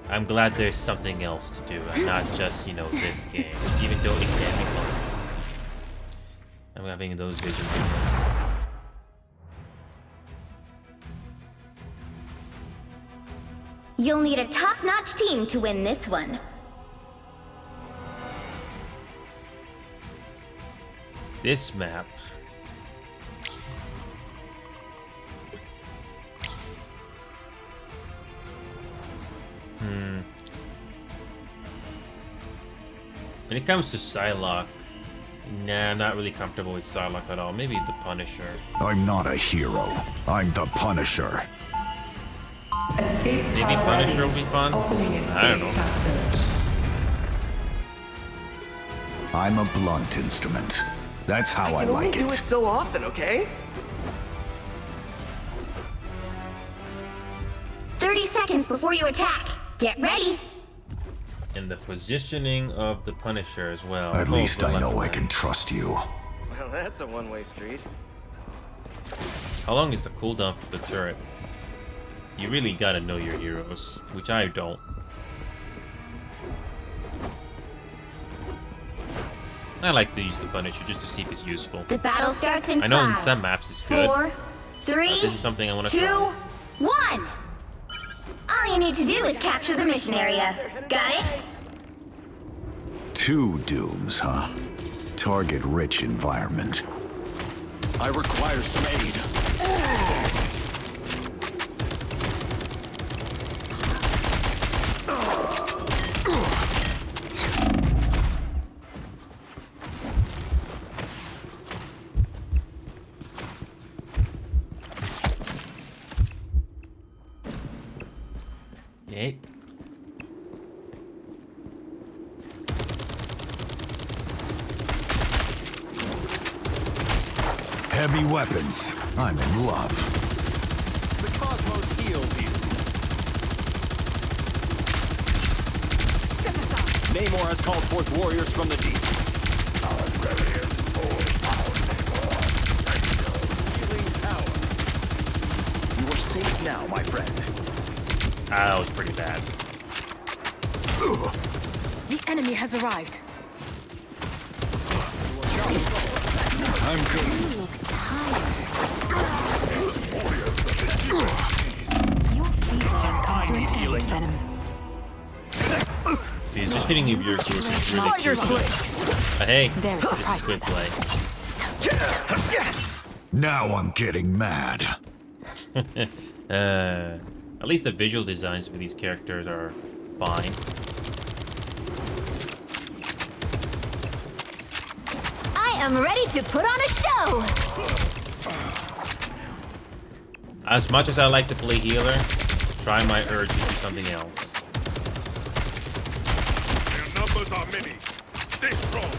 I'm glad there's something else to do and not just, you know, this game. Even though it can be fun. I'm having those visions again. You'll need a top-notch team to win this one. This map. When it comes to Psylocke, nah, I'm not really comfortable with Psylocke at all. Maybe the Punisher. I'm not a hero. I'm the Punisher. Escape Maybe pod Punisher will ready. be fun. Opening escape I don't know. passage. I'm a blunt instrument. That's how I I can only like do it it. so often, okay? 30 seconds before you attack. Get ready. And the positioning of the Punisher as well. At Both least the I left know and I right. can trust you. Well, that's a one-way street. How long is the cooldown for the turret? You really gotta know your heroes, which I don't. I like to use the Punisher just to see if it's useful. The battle starts in I know in 5, some maps it's good. 4, 3, This is something I want to 2, try. 1. All you need to do is capture the mission area. Got it? 2 dooms, huh? Target-rich environment. I require some aid. Yay. Heavy weapons. I'm in love. The cosmos heals you. Namor has called forth warriors from the deep. now, my friend. That was pretty bad. The enemy has arrived. I'm good. You look tired. Your feast has come to an end, Venom. He's just hitting you with your group is really cute. But hey, There is this surprise is good play. Now I'm getting mad. At least the visual designs for these characters are fine. I am ready to put on a show. As much as I like to play healer, try my urge to do something else. Their numbers are many. Stay strong.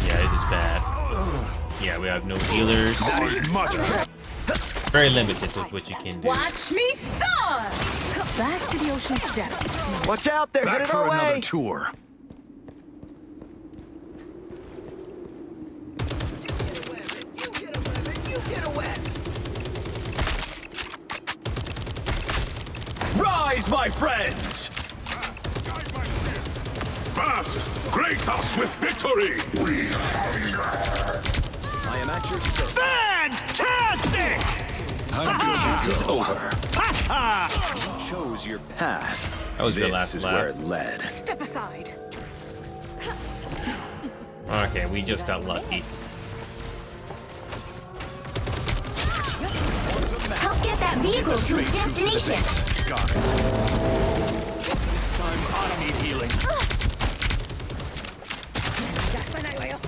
Yeah, this is bad. Yeah, we have no healers. That is much better. Very limited with what you can do. Watch me soar! Back to the ocean's depths. Watch out, they're Back headed for our another way. tour. You get a weapon, you get a weapon. Rise, my friends! Fast, grace us with victory. I am at your service. Fantastic! This is over. You chose your path. That was your This last is lap. where it led. Step aside. Okay, we just got lucky. Help get that vehicle to its destination. Got it. This time I need healing.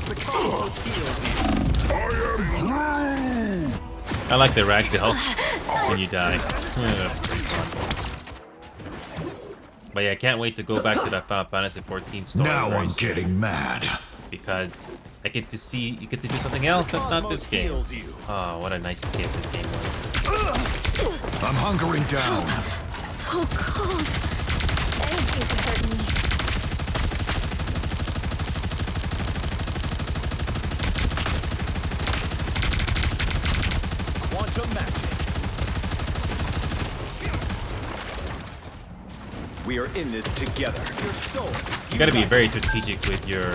The cosmos heals you. I like the ragdoll when you die. Yeah, that's pretty fun. But yeah, I can't wait to go back to that Final Fantasy 14 story. Now very I'm soon, getting mad. because I get to see you get to do something else that's not this game. Heals you. Oh, what a nice escape this game was. I'm hunkering down. So cold. Anything to hurt me. Quantum magic. We are in this together. Your souls. You gotta be very strategic with your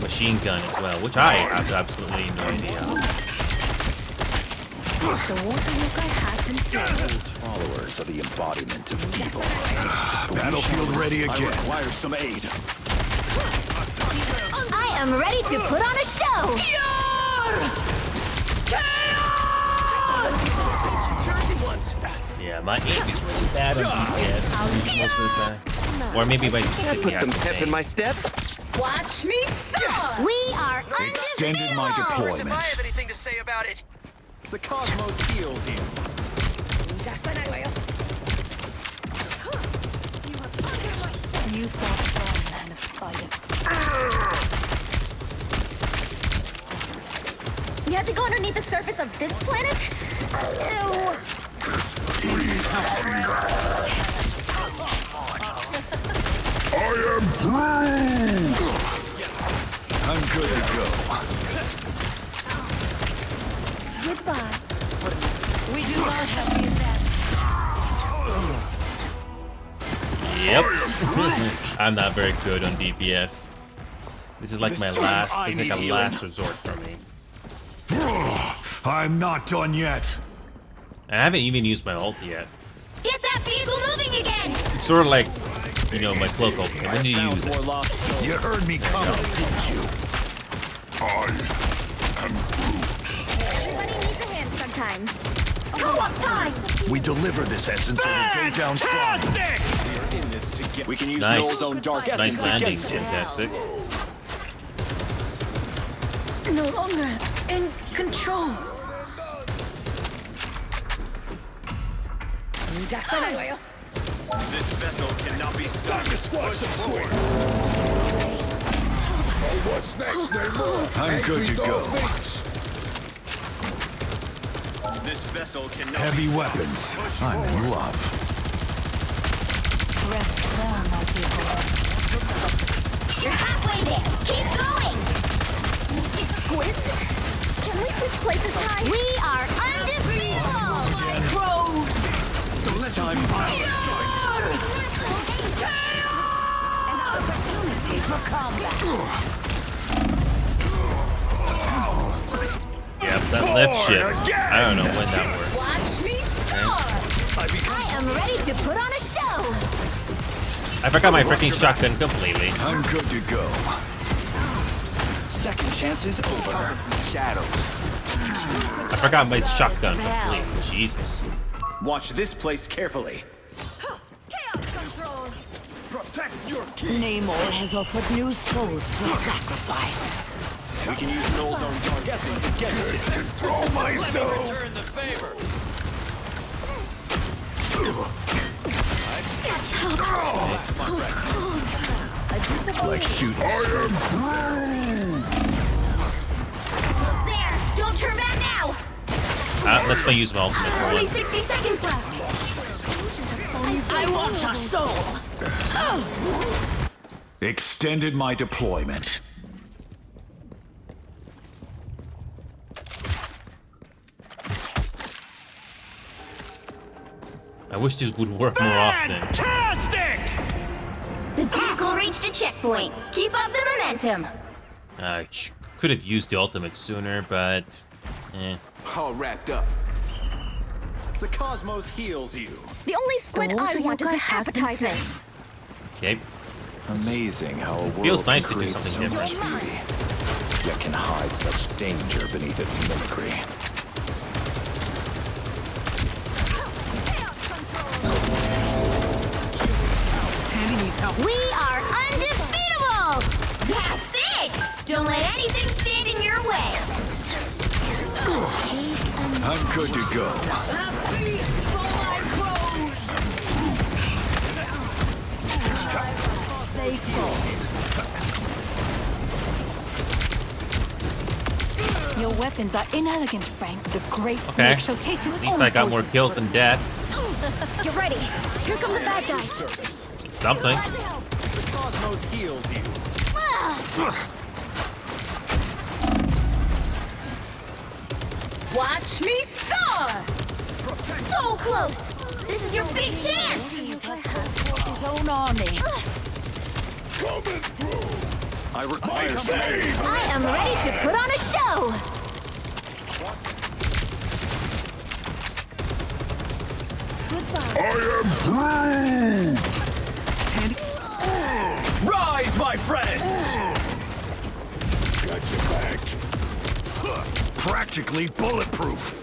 machine gun as well, which I have absolutely no idea. The water yokai has been Those followers are the embodiment of evil. Battlefield ready I again. require some aid. I am ready to put on a show. Yeah, my aim is really bad on DPS most of the time. Or maybe by just Put some pep in my step. Watch me soar! We are Extended my deployment. I have anything to say about it. The cosmos heals you. You fought strong, man of fire. You have to go underneath the surface of this planet? Ew. I'm good to go. Goodbye. We do not have the advantage. Yep. I'm not very good on DPS. This is like my last. It's like a last resort for me. I'm not done yet. And I haven't even used my ult yet. Get that vehicle moving again! It's sort of like, you know, my cloak opening. When do you use it? You heard me coming, didn't you? Everybody needs a hand sometimes. Co-op time! We deliver this essence or we go down trying. In this together. We can use Nice. Noah's own dark essence Nice landing, against him. fantastic. No longer in control. This vessel cannot be stopped. I'm good to go. This vessel cannot be Heavy stopped. weapons. I'm in love. Rest well, my people. You're halfway there! Keep going! Squids? Can we switch places, Ty? We are undefeatable! Crows! This time, An opportunity for combat. Yep, that left ship. I don't know when that worked. Watch me soar! I am ready to put on a show! I forgot my freaking shotgun completely. I'm good to go. second chances over. From the shadows. I forgot my shotgun completely. Jesus. Watch this place carefully. Chaos control! Protect your key. Namor has offered new souls for sacrifice. We can use Noel's own target. Guessing to get it. Control myself. Return the favor. So cold! Like shooting. There! Don't turn back now! Let's play use my ultimate for Only once. 60 seconds left! I want your soul. Extended my deployment. I wish this would work more often. Fantastic! The vehicle reached a checkpoint. Keep up the momentum. I could have used the ultimate sooner, but All wrapped up. The cosmos heals you. The only squid I want is a appetizer. Okay. Amazing how a world Feels nice can to do create so something much different. beauty, yet can hide such danger beneath its mimicry. We are undefeatable! That's it! Don't let anything stand in your way. I'm good to go. They fall. Your weapons are inelegant, Frank. The great Okay. snake shall taste his At least own I got more poison. kills than deaths. Get ready. Here come the bad guys. It's something. The cosmos heals you. Watch me soar! So close! This is your big chance! His own army. I require some aid. I am ready to put on a show! Rise, my friends! Got your back. Practically bulletproof.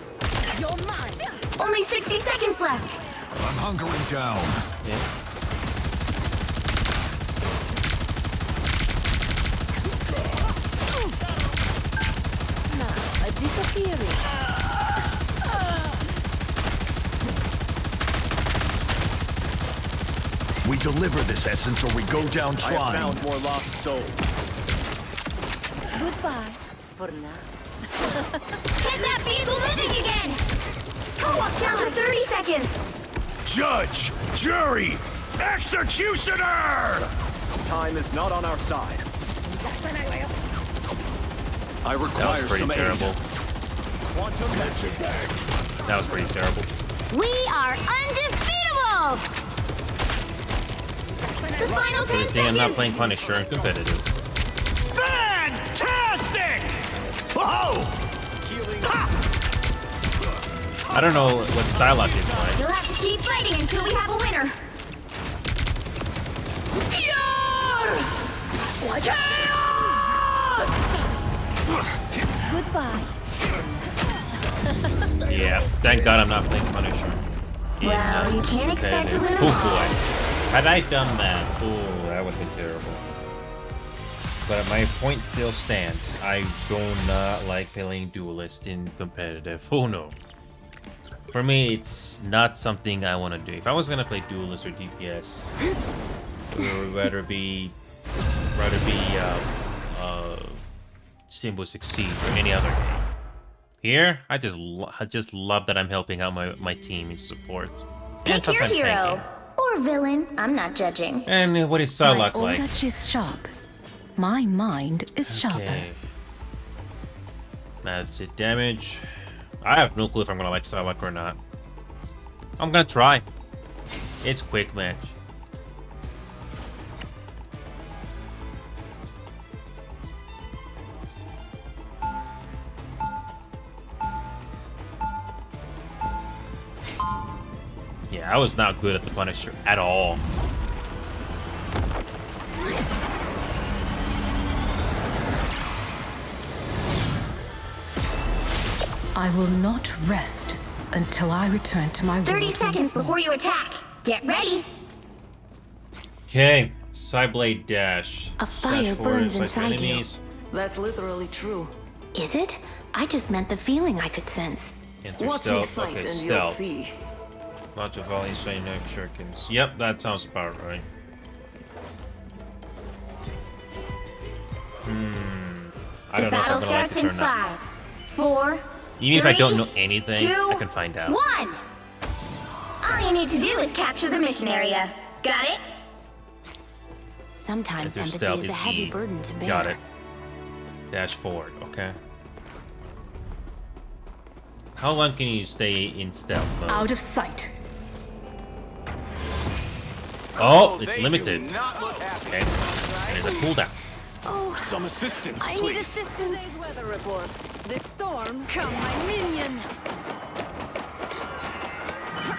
You're mine. Only 60 seconds left. I'm hunkering down. A disappearing. We deliver this essence or we go down I have trying. found more lost souls. Goodbye. For now. Get that vehicle moving again! Co-op down to 30 seconds! Judge! Jury! Executioner! Time is not on our side. I That require was pretty some terrible. aid. Quantum That was pretty terrible. We are undefeatable! The final 10 Good thing I'm not seconds! playing Punisher in competitive. Fantastic! Whoa! I don't know what Psylocke is like. You'll have to keep fighting until we have a winner. Goodbye. Yeah, thank God I'm not playing Punisher. Well, you can't expect to win Oh them all. boy. Had I done that, oh, that would have been terrible. But my point still stands. I do not like playing Duelist in competitive. Oh no. For me, it's not something I want to do. If I was gonna play Duelist or DPS, it would rather be Simbo Succeed or any other game. Here, I just love that I'm helping out my team in support. And Pick your sometimes hero. tanking. Or villain. I'm not judging. And what is My Psylocke own like? touch is sharp. My mind is sharper. Okay. That's it. Damage. I have no clue if I'm gonna like Psylocke or not. I'm gonna try. It's quick match. Yeah, I was not good at the Punisher at all. I will not rest until I return to my 30 seconds before you attack. Get ready. Okay, Psyblade dash. A fire Dash forward, burns fight inside you. enemies. That's literally true. Is it? I just meant the feeling I could sense. Enter Watch me stealth. fight Okay, and you'll stealth. see. Lots of volleys, shiny shurikens. Yep, that sounds about right. I don't know if I'm gonna like this or not. 4, Even if I don't 3, know anything, 2, I can find out. 1. All you need to do is capture the mission area. Got it? Sometimes Enter empathy stealth is a is heavy E. burden to bear. Got it. Dash forward, okay. How long can you stay in stealth mode? Out of sight. Oh, it's limited. Okay. And it's a cooldown. Some assistance, I need assistance. Today's weather report. The storm. Come, my minion.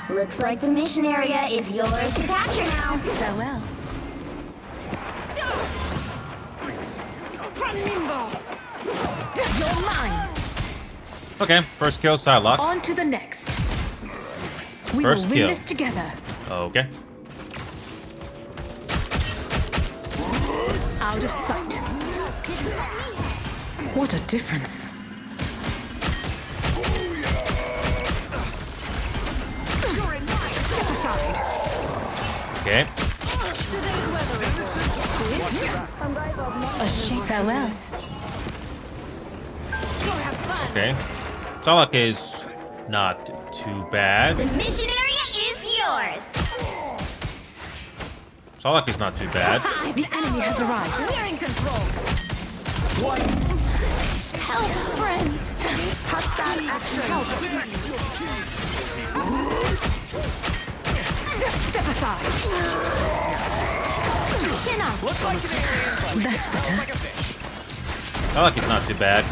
Looks like the mission area is yours to capture now. Farewell. From limbo. You're mine. Okay, first kill, Psylocke. On to the next. We First will win kill. this together. Okay. Out of sight. What a difference. Step aside. Okay. A sheep. Farewell. Okay. Psylocke is not too bad. The mission area is yours. Psylocke is not too bad. The enemy has arrived. We're in control. Help, friends. Hostile action. Help. Step aside. Chin up. That's better. Psylocke is not too bad.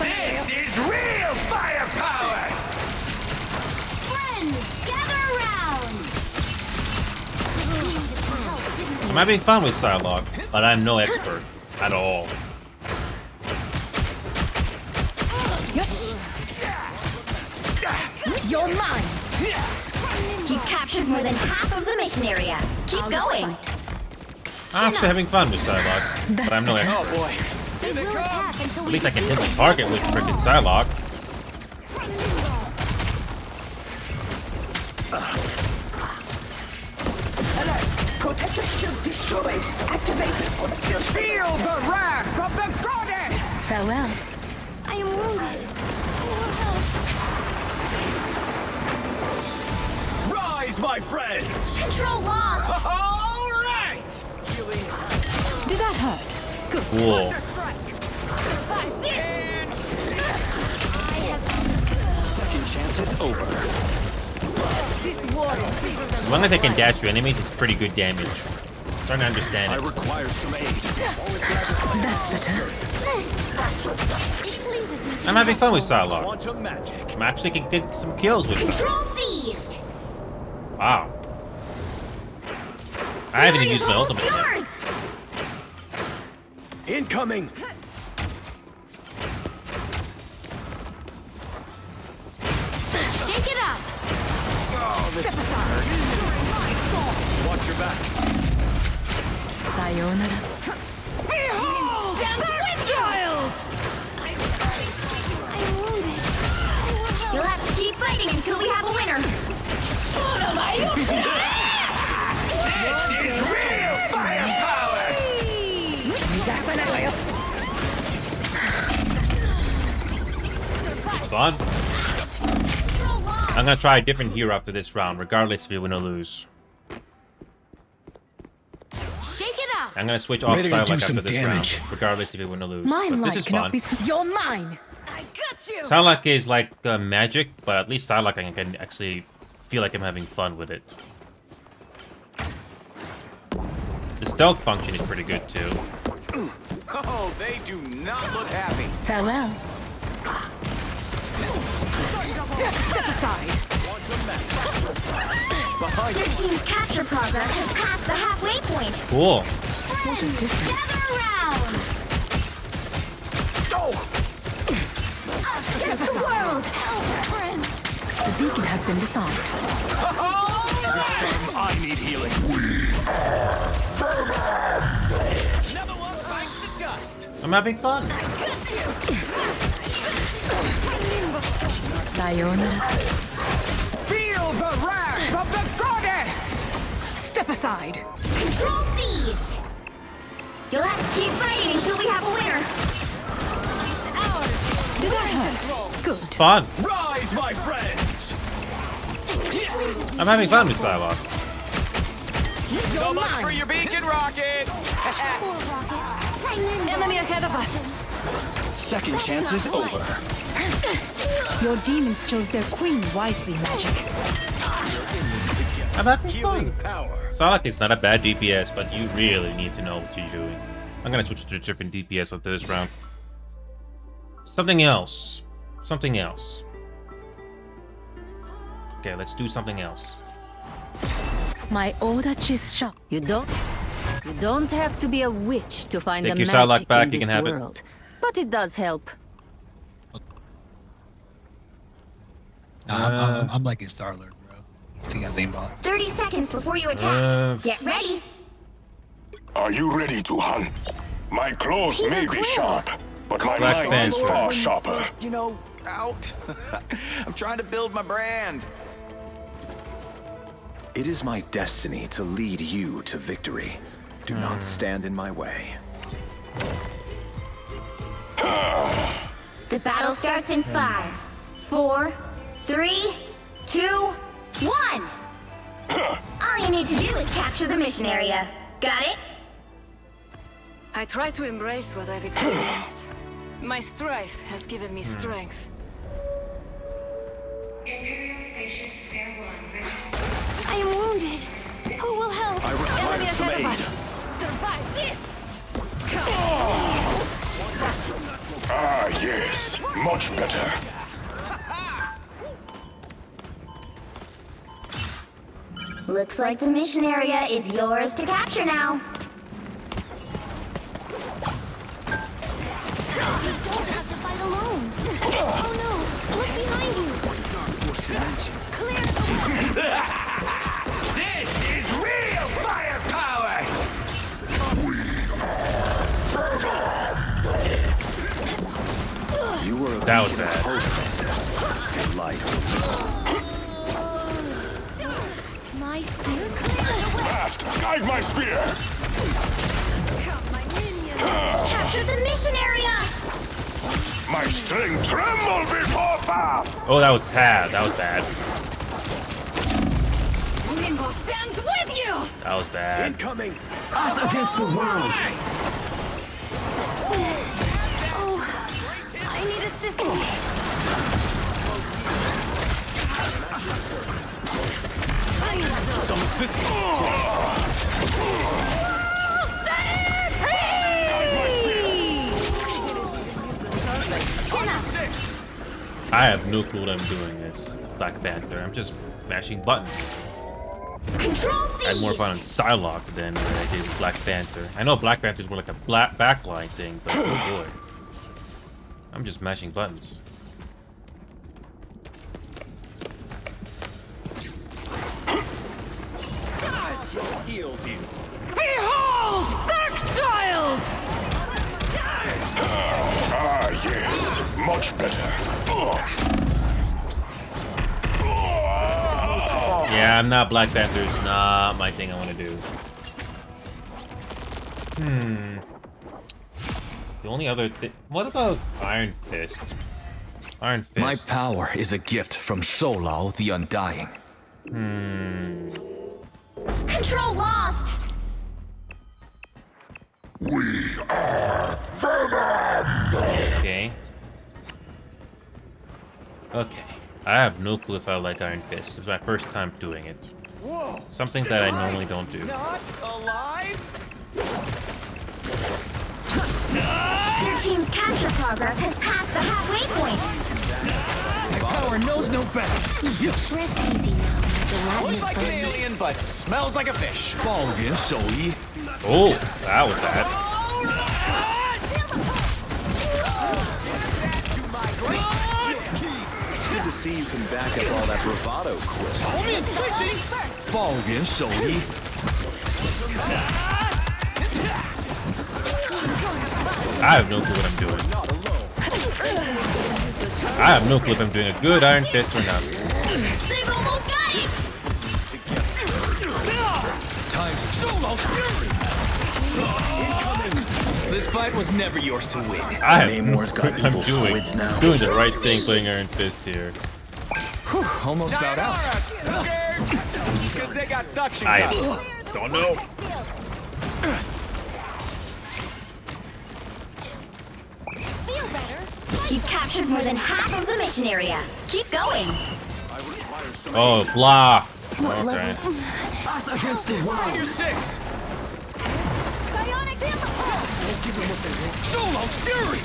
This is real firepower! Friends, gather around. I'm having fun with Psylocke, but I'm no expert at all. Yes. You're mine. You captured more than half of the mission area. Keep Out of going. sight. I'm actually having fun with Psylocke, but I'm no better. expert. boy. They will attack until At least I can hit the target with frickin' Psylocke. Protective shield destroyed. Activated for the field. Feel the wrath of the goddess! Farewell. I am wounded. Rise, my friends! Control lost. All right! Did that hurt? Good. Cool. Second chance is over. This war is bigger than As long as I can dash through enemies, it's pretty good damage. Starting to understand I it. require some aid. That's better. It pleases me to I'm having fun with Psylocke. Quantum magic. I'm actually can get some kills with Psylocke. Control seized. Wow. I haven't even Area's used my almost ultimate yet. yours. Incoming. Shake it up. Step aside. Watch your back. Sayonara. Behold! The child! I'm wounded. You'll have to keep fighting until we have a winner. This is real firepower! fun. I'm gonna try a different hero after this round, regardless if you win or lose. Shake it up. I'm gonna switch off Ready to Psylocke do after some this damage. round, regardless if you win or lose. My But this light is cannot fun. be. You're mine. I got you. Psylocke is like magic, but at least Psylocke I can actually feel like I'm having fun with it. The stealth function is pretty good too. Oh, they do not look happy. Farewell. Step aside. Your team's capture progress has passed the halfway point. Cool. Friends, gather around. Us against the world. Friends. The beacon has been disarmed. I need healing. Another one bites the dust. I'm having fun. Sayonara. Feel the wrath of the goddess! Step aside. Control seized. You'll have to keep fighting until we have a winner. Did that hurt? Good. Fun. Rise, my friends! I'm having fun with Psylocke. So much for your beacon rocket! Enemy ahead of us. Second chance is over. Your demons chose their queen wisely, magic. I'm having Healing fun. power. Psylocke is not a bad DPS, but you really need to know what you're doing. I'm gonna switch to a different DPS after this round. Something else. Something else. Okay, let's do something else. My odachi is sharp. You don't have to be a witch to find Take the your Psylocke magic back, in you this can have it. world. But it does help. I'm liking Star-Lord, bro. See, has aimbot. 30 seconds before you attack. Get ready. Are you ready to hunt? My claws may be sharp, but my Black mind is Panther. far sharper. You know, out. I'm trying to build my brand. It is my destiny to lead you to victory. Do not stand in my way. The battle starts in 5, 4, 3, 2, 1. All you need to do is capture the mission area. Got it? I try to embrace what I've experienced. My strife has given me strength. I am wounded. Who will help? I require some aid. Survive this! Ah, yes. Much better. Looks like the mission area is yours to capture now. You don't have to fight alone. Oh no! Look behind you! Clear the way! This is real firepower! You were a That was bad. Your life. My spear clears the way! Fast! Guide my spear! Capture the mission area! My string tremble before bath! Oh, that was bad. That was bad. Limbo stands with you! That was bad. Incoming. Us against the world! Oh, I need assistance. Some I have no clue what I'm doing as Black Panther. I'm just mashing buttons. Control I had more fun on Psylocke than I did with Black Panther. I know Black Panther is more like a backline thing, but oh boy. I'm just mashing buttons. heals you. Behold, Dark Child! Ah, yes. Much better. Yeah, I'm not Black Panther. It's not my thing I want to do. The only other thing... What about Iron Fist? Iron Fist. My power is a gift from Solao the Undying. Control lost! Okay. Okay. I have no clue if I like Iron Fist. It's my first time doing it. Whoa! Something that I normally don't do. Not alive? Your team's capture progress has passed the halfway point. My power knows no bounds. Rest easy now, my Looks gelatinous like an friend. alien, but smells like a fish. Oh, that was that. Good to see you can back up all that bravado quick. I have no clue what I'm doing. I have no clue if I'm doing a good Iron Fist or not. They've almost got it! Time for Solo's fury! Incoming! This fight was never yours to win. I have Namor's got I'm evil doing squids now. the right thing playing Iron Fist here. Almost bowed out. Because they got suction I cups. don't know. Feel better? You've captured more than half of the mission area. Keep going. Oh, blah. Okay. Us against the world. You're 6. Psionic Solo's fury!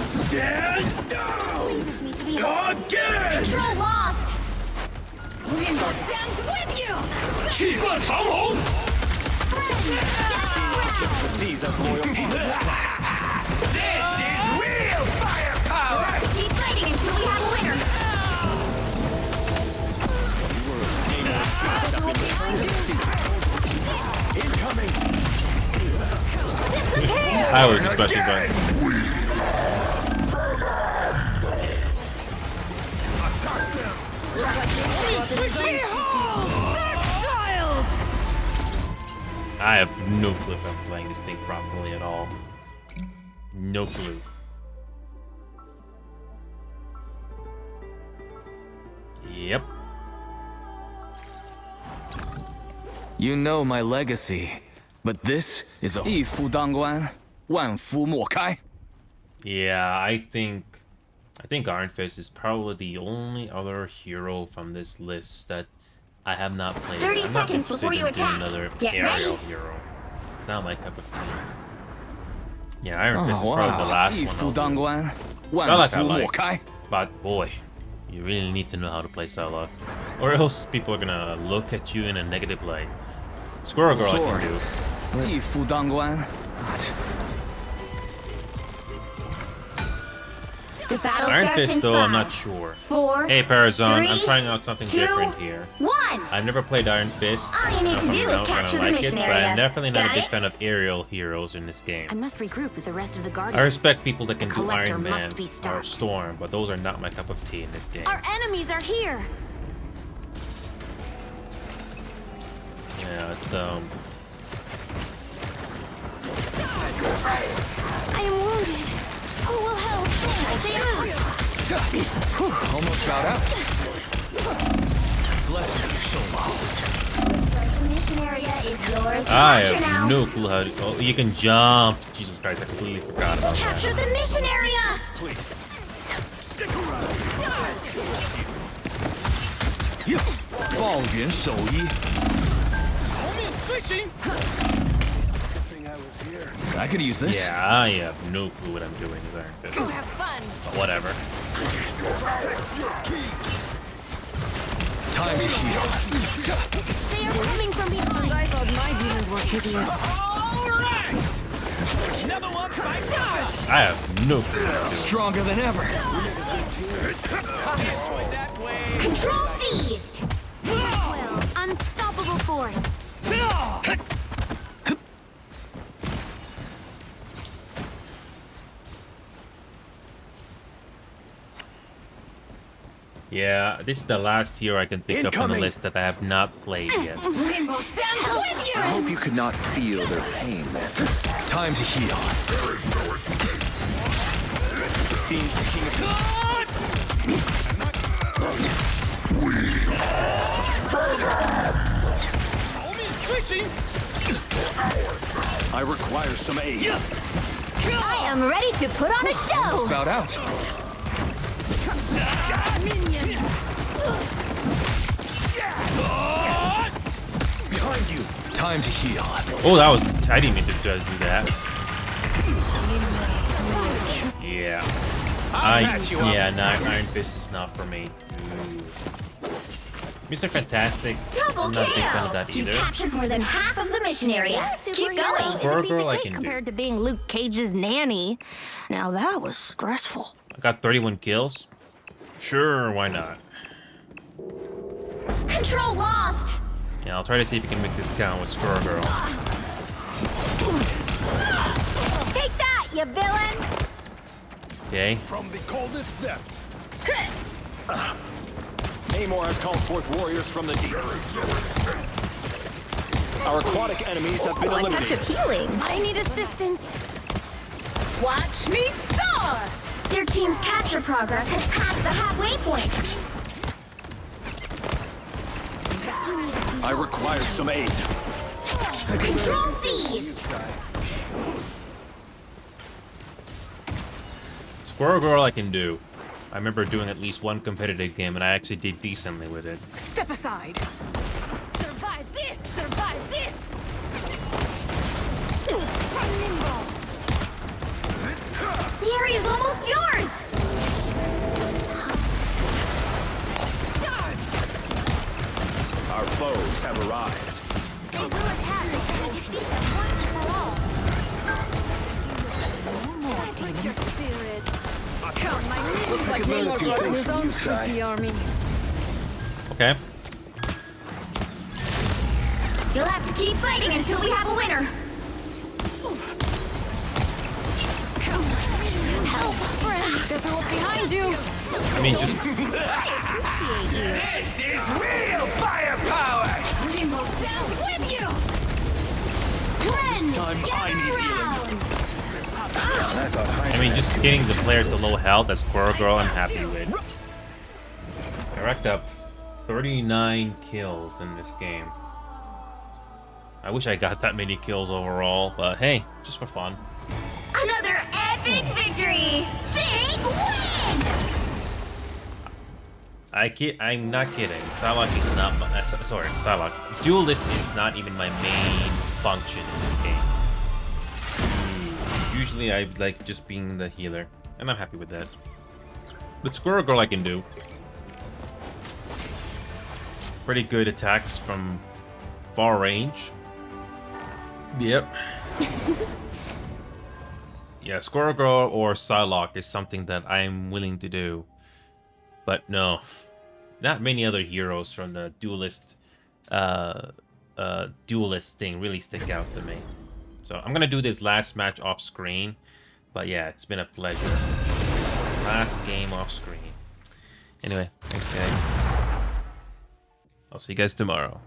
Stand down! pleases me to be Again! Control lost! Rainbow stands with you! Keep on following! Sees us loyal. This is real firepower! Keep fighting until we have a winner. Incoming. I was especially fun. I have no clue if I'm playing this thing properly at all. No clue. Yep. You know my legacy, but this is a 一夫当关，万夫莫开. Yeah, I think Iron Fist is probably the only other hero from this list that I have not played. 30 I'm not seconds interested before you in doing attack. another Get aerial ready. hero. Not my cup of tea. Yeah, Iron Fist is Oh, probably the wow. last 一夫 one. 当 I'll do. 关， Not 万 like I 夫莫 like, 开. but boy, you really need to know how to play Psylocke, or else people are gonna look at you in a negative light. Squirrel Girl, I can do. 一夫当关. The battle Iron starts Fist, in though, 5, I'm not sure. 4, Hey, Parazon, I'm 3, trying out something 2, different here. 1. I've never played Iron Fist. All you need to do is capture the like it, mission but area. I'm definitely not Got a big it? fan of aerial heroes in this game. I must regroup with the rest of the Guardians. I respect people that can The do Collector Iron Man must be or stopped. Storm, but those are not my cup of tea in this game. Our enemies are here. Yeah, it's I am wounded. Who will help? Almost bowed out. Bless you, Solao. Looks like the mission area is yours to I capture now. have no clue how to. Oh, you can jump. Jesus Christ, I completely forgot about Capture that. the mission area! Please. Stick around. 抱元守一. I could use this. Yeah, I have no clue what I'm doing with Iron Fist. Have fun. But whatever. Time to heal. They are coming from behind. I thought my demons were hideous. Alright! Another one by charge! I have no clue what I'm doing. Stronger than ever. Control seized! Well, unstoppable force. Yeah, this is the last hero I can think of on the Incoming. list that I have not played yet. Rainbow stands with you! I hope you could not feel their pain, Mantis. Time to heal. seems the king of I require some aid. I am ready to put on a show. About out. Behind you. Time to heal. Oh, that was... I didn't mean to do that. Yeah. Yeah, no, Iron Fist is not for me. Ooh. Mr. Fantastic, Double I'm not a big fan of that kill. You either. captured more than half of the mission area. Keep going. Squirrel Girl I can do. Compared to being Luke Cage's nanny. Now that was stressful. I got 31 kills. Sure, why not? Control lost. Yeah, I'll try to see if we can make this count with Squirrel Girl. Take that, you villain. Okay. From the coldest depths. Namor has called forth warriors from the deep. Our aquatic enemies have been A touch eliminated. of healing. I need assistance. Watch me soar! Their team's capture progress has passed the halfway point. I require some aid. Control seized. Squirrel Girl I can do. I remember doing at least one competitive game and I actually did decently with it. Step aside. Survive this! Survive this! The area's almost yours. Our foes have arrived. They will attack until we defeat them once and for all. Come, my name is like Namor brought in his own creepy army. Okay. You'll have to keep fighting until we have a winner. Help, friends! Set her up behind you! I mean, just... This is real firepower! Rainbow stands with you! Friends, Time I need healing. I mean, just getting the players to low health as Squirrel Girl I'm happy with. I racked up 39 kills in this game. I wish I got that many kills overall, but hey, just for fun. Another epic victory! Big win! I'm not kidding. Psylocke is not my... sorry, Psylocke. Duelist is not even my main function in this game. Usually I like just being the healer, and I'm happy with that. But Squirrel Girl I can do. Pretty good attacks from far range. Yep. Yeah, Squirrel Girl or Psylocke is something that I'm willing to do. But no, not many other heroes from the duelist thing really stick out to me. So I'm gonna do this last match off screen. But yeah, it's been a pleasure. Last game off screen. Anyway, thanks guys. I'll see you guys tomorrow.